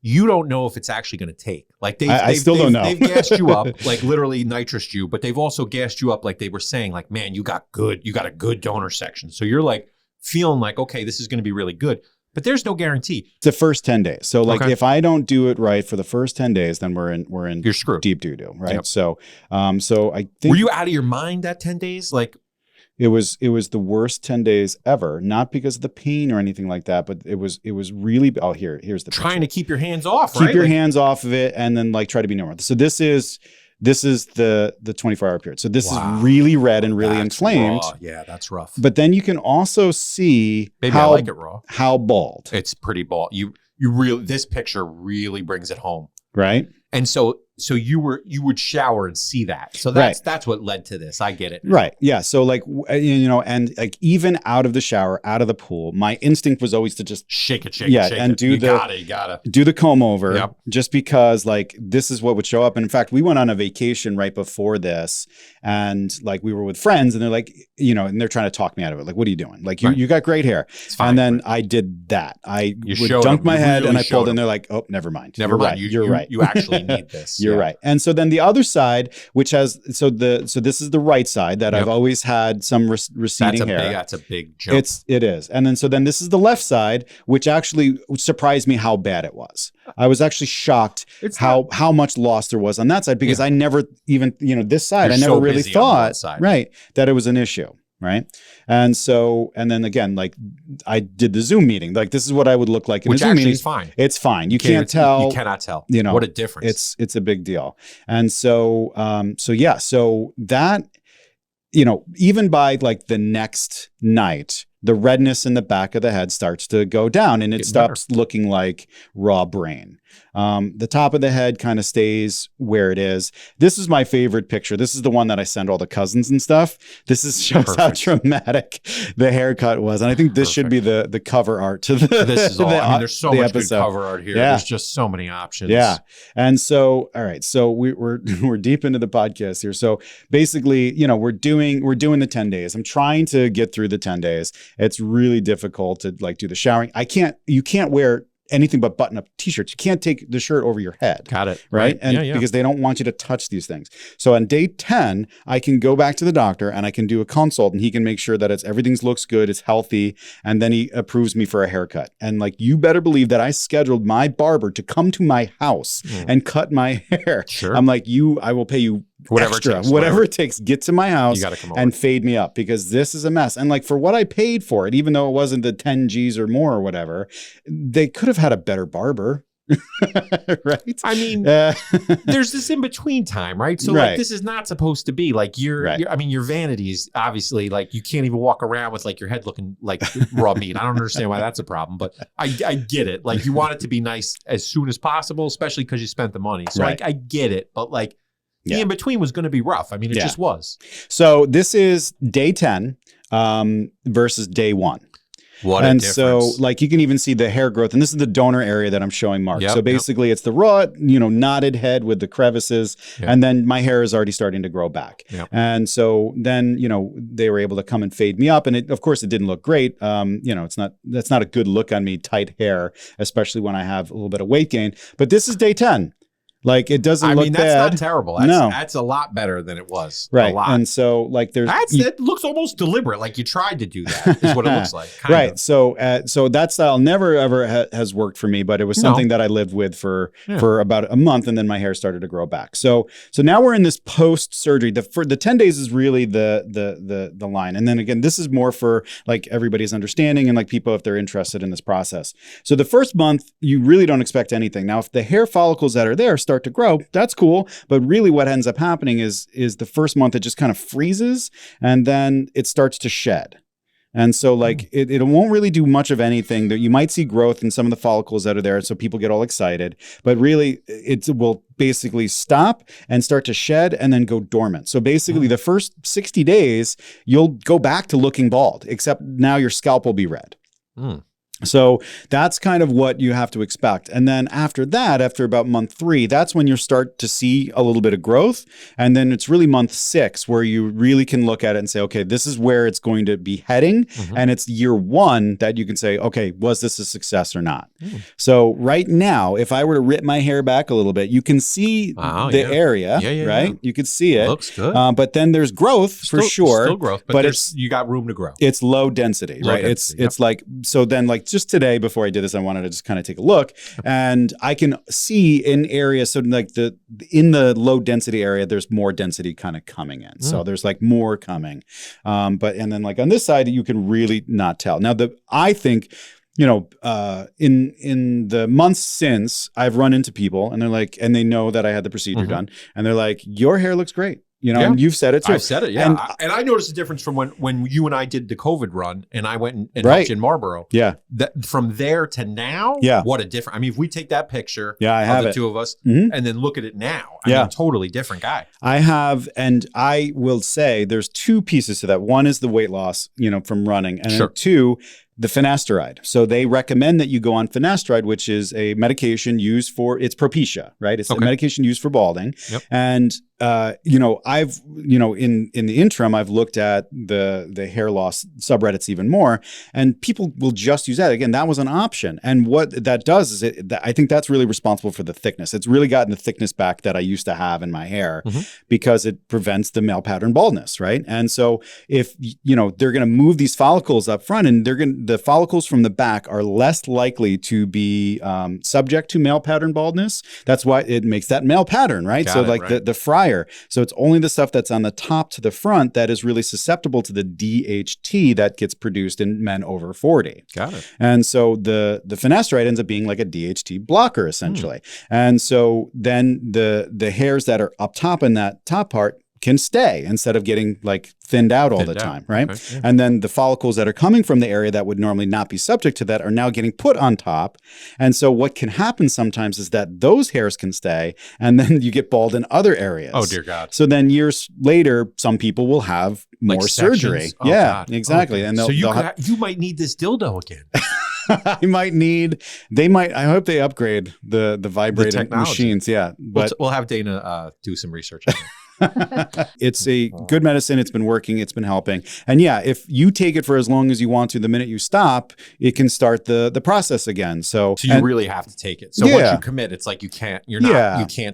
Speaker 4: you don't know if it's actually going to take. Like
Speaker 2: I still don't know.
Speaker 4: They've gassed you up, like literally nitrous you, but they've also gassed you up, like they were saying, like, man, you got a good donor section. So you're like feeling like, okay, this is going to be really good. But there's no guarantee.
Speaker 2: The first 10 days. So like if I don't do it right for the first 10 days, then we're in
Speaker 4: You're screwed.
Speaker 2: Deep doo-doo, right?
Speaker 4: Yep.
Speaker 2: So I think
Speaker 4: were you out of your mind that 10 days? Like
Speaker 2: it was the worst 10 days ever, not because of the pain or anything like that, but it was really here's the
Speaker 4: trying
Speaker 2: picture.
Speaker 4: to keep your hands off,
Speaker 2: Keep
Speaker 4: right?
Speaker 2: your hands off of it, and then like try to be normal. So this is the 24-hour period. So this is really red and really inflamed.
Speaker 4: Raw. Yeah, that's rough.
Speaker 2: But then you can also see
Speaker 4: Maybe I like it raw.
Speaker 2: How bald.
Speaker 4: It's pretty bald. You really, this picture really brings it home.
Speaker 2: Right.
Speaker 4: And so So you would shower and see that. So that's what led to this. I get it.
Speaker 2: Right. Yeah. So like, and like even out of the shower, out of the pool, my instinct was always to just
Speaker 4: shake it, and
Speaker 2: do do the comb over, just because like this is what would show up. And in fact, we went on a vacation right before this, and like we were with friends, and they're like, and they're trying to talk me out of it. Like, what are you doing? Like you got great hair.
Speaker 4: Fine,
Speaker 2: and then I did that. I would dunk my head and I pulled, and they're like, oh, never mind.
Speaker 4: Never mind.
Speaker 2: Right. You're right.
Speaker 4: You actually need this.
Speaker 2: You're right. And so then the other side, which has so this is the right side that I've always had some receding hair.
Speaker 4: That's a big jump.
Speaker 2: It is. And then this is the left side, which actually surprised me how bad it was. I was actually shocked how much loss there was on that side, because I never even, this side, I never really thought that it was an issue. Right. And then again, like I did the Zoom meeting, like this is what I would look like in a Zoom meeting.
Speaker 4: Is fine.
Speaker 2: It's fine. You can't tell.
Speaker 4: You cannot tell. What a difference.
Speaker 2: It's a big deal. And so that, even by like the next night, the redness in the back of the head starts to go down, and it stops looking like raw brain. The top of the head kind of stays where it is. This is my favorite picture. This is the one that I send all the cousins and stuff. This shows how dramatic the haircut was. And I think this should be the cover art to
Speaker 4: this is all. There's so much good cover art here. There's just so many options.
Speaker 2: Yeah. And so, all right. So we're deep into the podcast here. So basically, we're doing the 10 days. I'm trying to get through the 10 days. It's really difficult to like do the showering. You can't wear anything but button-up t-shirts. You can't take the shirt over your head.
Speaker 4: Got it.
Speaker 2: Right? And because they don't want you to touch these things. So on day 10, I can go back to the doctor and I can do a consult, and he can make sure that everything looks good, it's healthy, and then he approves me for a haircut. And like, you better believe that I scheduled my barber to come to my house and cut my hair.
Speaker 4: Sure.
Speaker 2: I'm like, I will pay you whatever it takes, get to my house and fade me up, because this is a mess. And like, for what I paid for it, even though it wasn't the 10 G's or more or whatever, they could have had a better barber. Right.
Speaker 4: I mean, there's this in between time, right? So like, this is not supposed to be like your vanity is obviously like, you can't even walk around with like your head looking like raw meat. I don't understand why that's a problem, but I get it. Like, you want it to be nice as soon as possible, especially because you spent the money. So I get it. But like, the in between was going to be rough. I mean, it just was.
Speaker 2: So this is day 10 versus day 1.
Speaker 4: What a difference.
Speaker 2: So like, you can even see the hair growth, and this is the donor area that I'm showing marked. So basically it's the raw, knotted head with the crevices, and then my hair is already starting to grow back. And so then, they were able to come and fade me up, and of course it didn't look great. That's not a good look on me, tight hair, especially when I have a little bit of weight gain. But this is day 10. Like, it doesn't look bad.
Speaker 4: That's not terrible. That's a lot better than it was.
Speaker 2: Right.
Speaker 4: A lot.
Speaker 2: And so like,
Speaker 4: it looks almost deliberate. Like you tried to do that is what it looks like.
Speaker 2: Right. So that style never ever has worked for me, but it was something that I lived with for about a month, and then my hair started to grow back. So now we're in this post surgery. For the 10 days is really the line. And then again, this is more for like everybody's understanding and like people, if they're interested in this process. So the first month, you really don't expect anything. Now, if the hair follicles that are there start to grow, that's cool. But really what ends up happening is the first month it just kind of freezes, and then it starts to shed. And so like it won't really do much of anything. That you might see growth in some of the follicles that are there, so people get all excited, but really it will basically stop and start to shed and then go dormant. So basically the first 60 days, you'll go back to looking bald, except now your scalp will be red. So that's kind of what you have to expect. And then after that, after about month 3, that's when you start to see a little bit of growth. And then it's really month 6 where you really can look at it and say, okay, this is where it's going to be heading. And it's year 1 that you can say, okay, was this a success or not? So right now, if I were to rip my hair back a little bit, you can see the area, right? You can see it.
Speaker 4: Looks good.
Speaker 2: But then there's growth for sure.
Speaker 4: Still growth, but you got room to grow.
Speaker 2: It's low density, right? It's like, so then like just today before I did this, I wanted to just kind of take a look, and I can see in areas. So like in the low density area, there's more density kind of coming in. So there's like more coming. And then like on this side, you can really not tell. Now I think, in the months since, I've run into people and they're like, and they know that I had the procedure done, and they're like, your hair looks great. You know, and you've said it too.
Speaker 4: I've said it, yeah. And I noticed a difference from when you and I did the COVID run, and I went and helped you in Marlboro.
Speaker 2: Yeah.
Speaker 4: That from there to now, what a difference. I mean, if we take that picture of the two of us and then look at it now, I mean, totally different guy.
Speaker 2: I have, and I will say there's two pieces to that. One is the weight loss, you know, from running, and then two, the finasteride. So they recommend that you go on finasteride, which is a medication used for, it's Propecia, right? It's a medication used for balding.
Speaker 4: Yep.
Speaker 2: And, you know, I've, you know, in the interim, I've looked at the hair loss subreddits even more, and people will just use that. Again, that was an option. And what that does is I think that's really responsible for the thickness. It's really gotten the thickness back that I used to have in my hair because it prevents the male pattern baldness, right? And so if, you know, they're going to move these follicles up front, and the follicles from the back are less likely to be subject to male pattern baldness. That's why it makes that male pattern, right? The fryer. So it's only the stuff that's on the top to the front that is really susceptible to the DHT that gets produced in men over 40.
Speaker 4: Got it.
Speaker 2: And so the finasteride ends up being like a DHT blocker, essentially. And so then the hairs that are up top in that top part can stay instead of getting like thinned out all the time, right? Okay, yeah. And then the follicles that are coming from the area that would normally not be subject to that are now getting put on top. And so what can happen sometimes is that those hairs can stay, and then you get bald in other areas.
Speaker 4: Oh, dear God.
Speaker 2: So then years later, some people will have more surgery.
Speaker 4: Oh,
Speaker 2: yeah,
Speaker 4: God.
Speaker 2: exactly.
Speaker 4: Okay.
Speaker 2: And
Speaker 4: so you might need this dildo again.
Speaker 2: I hope they upgrade the vibrating machines. Yeah.
Speaker 4: But we'll have Dana do some research on it.
Speaker 2: It's a good medicine. It's been working. It's been helping. And yeah, if you take it for as long as you want to, the minute you stop, it can start the process again. So
Speaker 4: you really have to take it. So once you commit, it's like you can't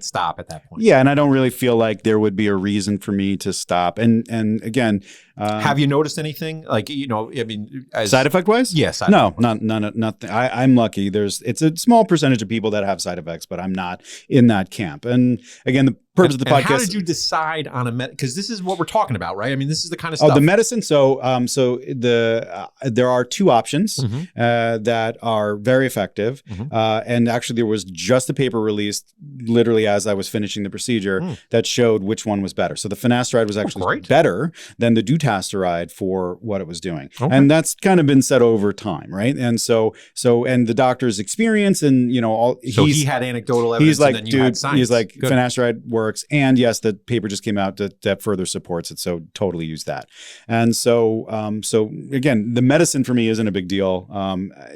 Speaker 4: stop at that point.
Speaker 2: Yeah. And I don't really feel like there would be a reason for me to stop. And again,
Speaker 4: have you noticed anything like, you know, I mean,
Speaker 2: side effect wise?
Speaker 4: Yes.
Speaker 2: No, nothing. I'm lucky. It's a small percentage of people that have side effects, but I'm not in that camp. And again, the purpose of the podcast.
Speaker 4: How did you decide on because this is what we're talking about, right? I mean, this is the kind of stuff.
Speaker 2: Oh, the medicine. So there are two options that are very effective. And actually there was just a paper released literally as I was finishing the procedure that showed which one was better. So the finasteride was actually better than the dutasteride for what it was doing. Okay. And that's kind of been said over time, right? And so and the doctor's experience and, you know,
Speaker 4: he had anecdotal evidence.
Speaker 2: He's like,
Speaker 4: and then you had science.
Speaker 2: He's like,
Speaker 4: good.
Speaker 2: Finasteride works. And yes, the paper just came out that further supports it. So totally use that. And so again, the medicine for me isn't a big deal.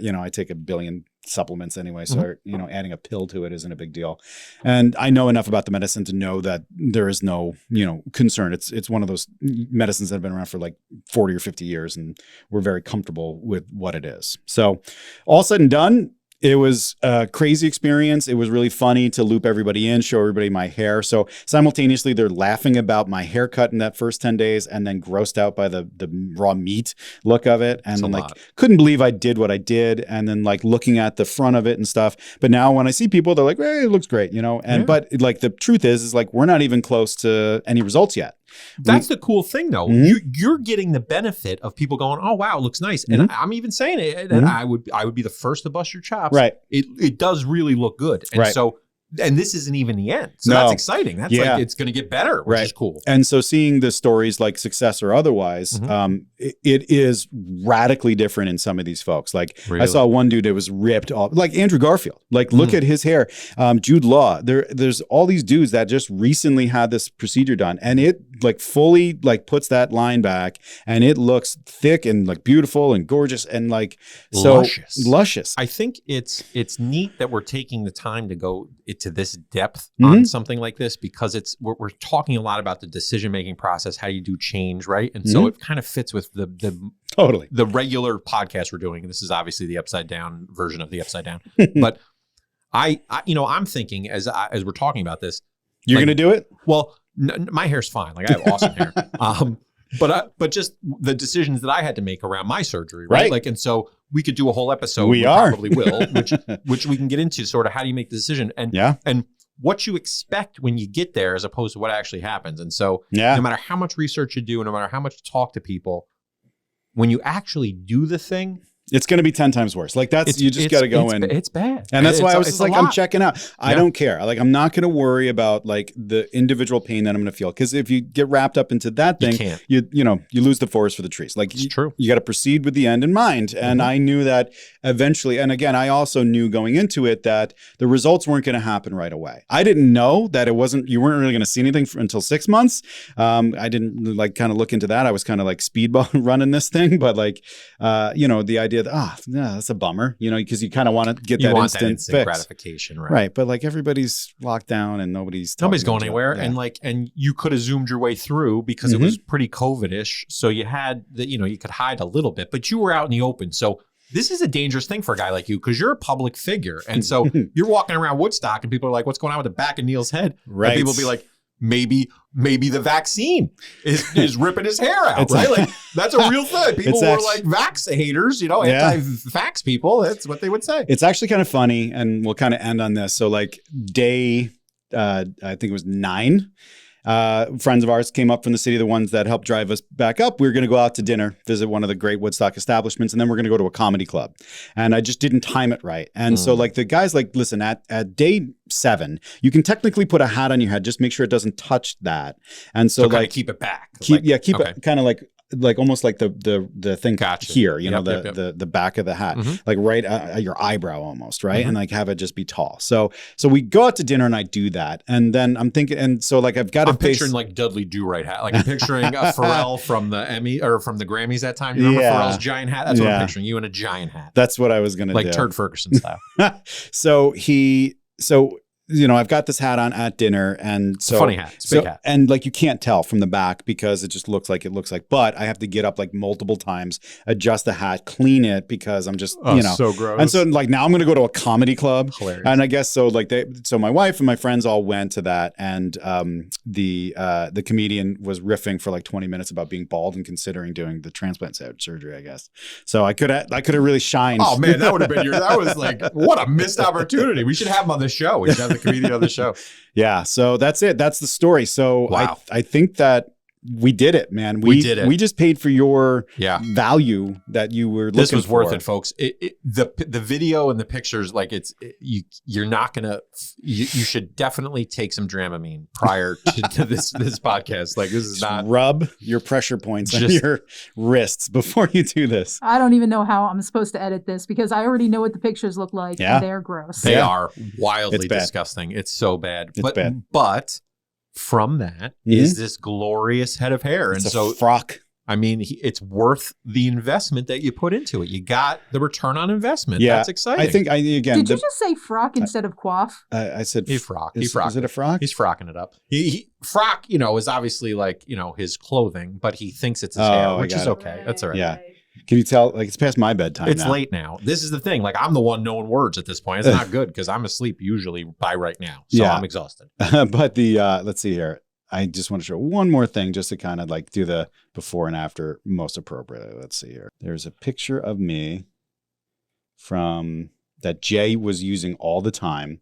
Speaker 2: You know, I take 1 billion supplements anyway. So, you know, adding a pill to it isn't a big deal. And I know enough about the medicine to know that there is no, you know, concern. It's one of those medicines that have been around for like 40 or 50 years, and we're very comfortable with what it is. So all said and done, it was a crazy experience. It was really funny to loop everybody in, show everybody my hair. So simultaneously, they're laughing about my haircut in that first 10 days and then grossed out by the raw meat look of it. And then couldn't believe I did what I did. And then like looking at the front of it and stuff. But now when I see people, they're like, hey, it looks great, you know? And but like the truth is like, we're not even close to any results yet.
Speaker 4: That's the cool thing, though. You're getting the benefit of people going, "Oh, wow, it looks nice," and I'm even saying it. And I would be the first to bust your chops.
Speaker 2: Right?
Speaker 4: It does really look good, and so. And this isn't even the end. So that's exciting. That's like, it's going to get better, which is cool.
Speaker 2: And so seeing the stories like success or otherwise, it is radically different in some of these folks. Like I saw one dude that was ripped off, like Andrew Garfield. Like look at his hair. Jude Law. There's all these dudes that just recently had this procedure done, and it like fully like puts that line back, and it looks thick and like beautiful and gorgeous and like so luscious.
Speaker 4: I think it's neat that we're taking the time to go to this depth on something like this, because we're talking a lot about the decision-making process. How do you do change, right? And so it kind of fits with the regular podcast we're doing. And this is obviously the upside down version of the upside down. But I I'm thinking as we're talking about this,
Speaker 2: you're going to do it?
Speaker 4: Well, my hair's fine. Like I have awesome hair. But just the decisions that I had to make around my surgery, right? Like, and so we could do a whole episode. We probably will, which we can get into sort of how do you make the decision and what you expect when you get there as opposed to what actually happens. And so no matter how much research you do, no matter how much you talk to people, when you actually do the thing,
Speaker 2: It's going to be 10 times worse. Like you just got to go in.
Speaker 4: It's bad.
Speaker 2: And that's why I was just like, I'm checking out. I
Speaker 4: Yeah.
Speaker 2: don't care. Like, I'm not going to worry about like the individual pain that I'm going to feel. Cause if you get wrapped up into that thing, you lose the forest for the trees. Like
Speaker 4: it's true.
Speaker 2: You got to proceed with the end in mind. And I knew that eventually, and again, I also knew going into it that the results weren't going to happen right away. I didn't know that you weren't really going to see anything until 6 months. I didn't like kind of look into that. I was kind of like speedball running this thing, but like, the idea that, that's a bummer, because you kind of want to get that instant fix.
Speaker 4: Gratification, right?
Speaker 2: Right. But like everybody's locked down and nobody's
Speaker 4: going anywhere. Yeah. And you could have zoomed your way through because it was pretty COVID-ish. So you had you could hide a little bit, but you were out in the open. So this is a dangerous thing for a guy like you because you're a public figure. And so you're walking around Woodstock and people are like, what's going on with the back of Neal's head?
Speaker 2: Right.
Speaker 4: And people be like, maybe the vaccine is ripping his hair out, right? Like that's a real thing. People were like vax haters, anti-vax people. That's what they would say.
Speaker 2: It's actually kind of funny, and we'll kind of end on this. So like day, I think it was 9. Friends of ours came up from the city, the ones that helped drive us back up. We were going to go out to dinner, visit one of the great Woodstock establishments, and then we're going to go to a comedy club. And I just didn't time it right. And so like the guys like, listen, at day 7, you can technically put a hat on your head, just make sure it doesn't touch that. And so like
Speaker 4: keep it back.
Speaker 2: Keep it kind of like almost like the thing here, the back of the hat, like right at your eyebrow almost, right? And like have it just be tall. So we go out to dinner and I do that, and then I'm thinking, and so like I've got
Speaker 4: I'm picturing like Dudley Do-Right hat, like I'm picturing Pharrell from the Emmy or from the Grammys that time. You remember Pharrell's giant hat? That's what I'm picturing. You in a giant hat.
Speaker 2: That's what I was gonna do,
Speaker 4: like Turd Ferguson style.
Speaker 2: I've got this hat on at dinner, and so
Speaker 4: it's a funny hat. It's a big hat.
Speaker 2: And like you can't tell from the back because it just looks like, but I have to get up like multiple times, adjust the hat, clean it because I'm just,
Speaker 4: so gross.
Speaker 2: And so like now I'm going to go to a comedy club.
Speaker 4: Hilarious.
Speaker 2: And I guess so like so my wife and my friends all went to that, and the comedian was riffing for like 20 minutes about being bald and considering doing the transplant surgery, I guess. So I could have really shined.
Speaker 4: Oh man, that would have been that was like, what a missed opportunity. We should have him on the show. We should have the comedian on the show.
Speaker 2: Yeah. So that's it. That's the story. So
Speaker 4: wow.
Speaker 2: I think that we did it, man.
Speaker 4: We did it.
Speaker 2: We just paid for your value that you were looking for.
Speaker 4: This was worth it, folks. The video and the pictures, like you're not gonna. You should definitely take some Dramamine prior to this podcast. Like this is
Speaker 2: just
Speaker 4: not
Speaker 2: rub your pressure points on your wrists before you do this.
Speaker 3: I don't even know how I'm supposed to edit this because I already know what the pictures look like.
Speaker 2: Yeah.
Speaker 3: And they're gross.
Speaker 4: They are wildly disgusting. It's so bad.
Speaker 2: It's bad.
Speaker 4: But from that is this glorious head of hair.
Speaker 2: It's
Speaker 4: and
Speaker 2: a frock.
Speaker 4: I mean, it's worth the investment that you put into it. You got the return on investment.
Speaker 2: Yeah,
Speaker 4: that's exciting.
Speaker 2: I think again.
Speaker 3: Did you just say frock instead of coif?
Speaker 2: I said
Speaker 4: he frock.
Speaker 2: Is it a frock?
Speaker 4: He's frocking it up. He frock, is obviously like his clothing, but he thinks it's his hair, which is okay.
Speaker 3: Right,
Speaker 4: that's all right.
Speaker 2: Yeah. Can you tell? Like it's past my bedtime.
Speaker 4: It's late now. This is the thing. Like I'm the one knowing words at this point. It's not good because I'm asleep usually by right now, so I'm exhausted.
Speaker 2: But let's see here. I just want to show one more thing just to kind of like do the before and after most appropriately. Let's see here. There's a picture of me from that Jay was using all the time.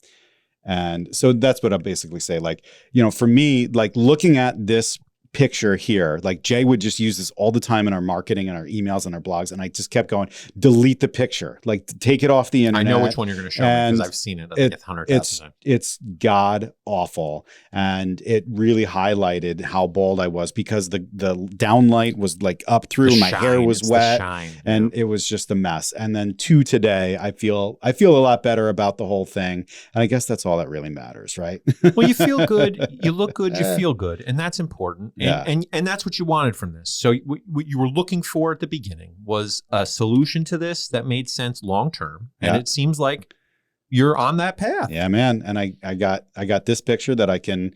Speaker 2: And so that's what I basically say. Like, for me, like looking at this picture here, like Jay would just use this all the time in our marketing and our emails and our blogs, and I just kept going, delete the picture, like take it off the internet.
Speaker 4: I know which one you're going to show me because I've seen it 100,000 times.
Speaker 2: It's god awful, and it really highlighted how bald I was because the downlight was like up through, my hair was wet, and it was just a mess. And then to today, I feel a lot better about the whole thing, and I guess that's all that really matters, right?
Speaker 4: Well, you feel good, you look good, you feel good, and that's important. And that's what you wanted from this. So what you were looking for at the beginning was a solution to this that made sense long term. And it seems like you're on that path.
Speaker 2: Yeah, man. And I got this picture that I can,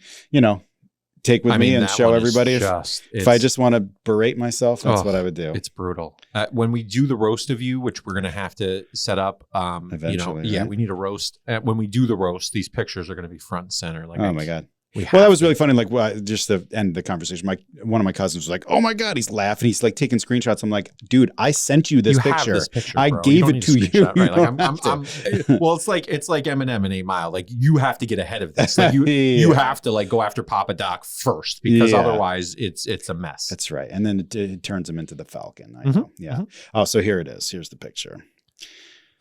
Speaker 2: take with me and show everybody. If I just want to berate myself, that's what I would do.
Speaker 4: It's brutal. When we do the roast of you, which we're going to have to set up,
Speaker 2: eventually, right?
Speaker 4: we need a roast. When we do the roast, these pictures are going to be front and center. Like,
Speaker 2: oh my God. Well, that was really funny. Like, just to end the conversation, one of my cousins was like, "Oh my God," he's laughing. He's like taking screenshots. I'm like, "Dude, I sent you this picture.
Speaker 4: I
Speaker 2: gave it to you."
Speaker 4: Right? Like, well, it's like Eminem and 8 Mile. Like, you have to get ahead of this. Like, you have to like go after Papa Doc first because otherwise it's a mess.
Speaker 2: That's right. And then it turns him into the Falcon. I know. Yeah. Oh, so here it is. Here's the picture.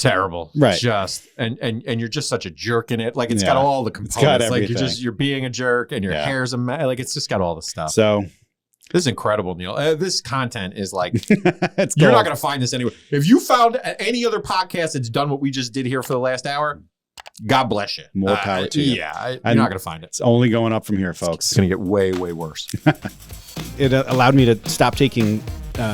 Speaker 4: terrible.
Speaker 2: Right.
Speaker 4: Just and you're just such a jerk in it. Like it's
Speaker 2: Yeah.
Speaker 4: got all the
Speaker 2: It's
Speaker 4: components.
Speaker 2: got
Speaker 4: Like
Speaker 2: everything.
Speaker 4: you're being a jerk and your
Speaker 2: Yeah.
Speaker 4: hair's like it's just got all the stuff.
Speaker 2: So
Speaker 4: This is incredible, Neal. This content is like
Speaker 2: it's
Speaker 4: you're
Speaker 2: cool.
Speaker 4: not going to find this anywhere. If you found any other podcast that's done what we just did here for the last hour, God bless you.
Speaker 2: More power to you.
Speaker 4: Yeah, you're
Speaker 2: And
Speaker 4: not going to find it.
Speaker 2: It's only going up from here, folks.
Speaker 4: It's going to get way, way worse.
Speaker 1: It allowed me to stop taking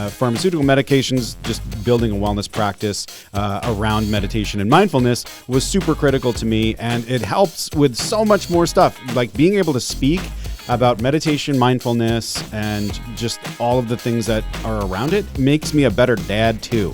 Speaker 1: pharmaceutical medications. Just building a wellness practice around meditation and mindfulness was super critical to me, and it helps with so much more stuff, like being able to speak about meditation, mindfulness, and just all of the things that are around it makes me a better dad too.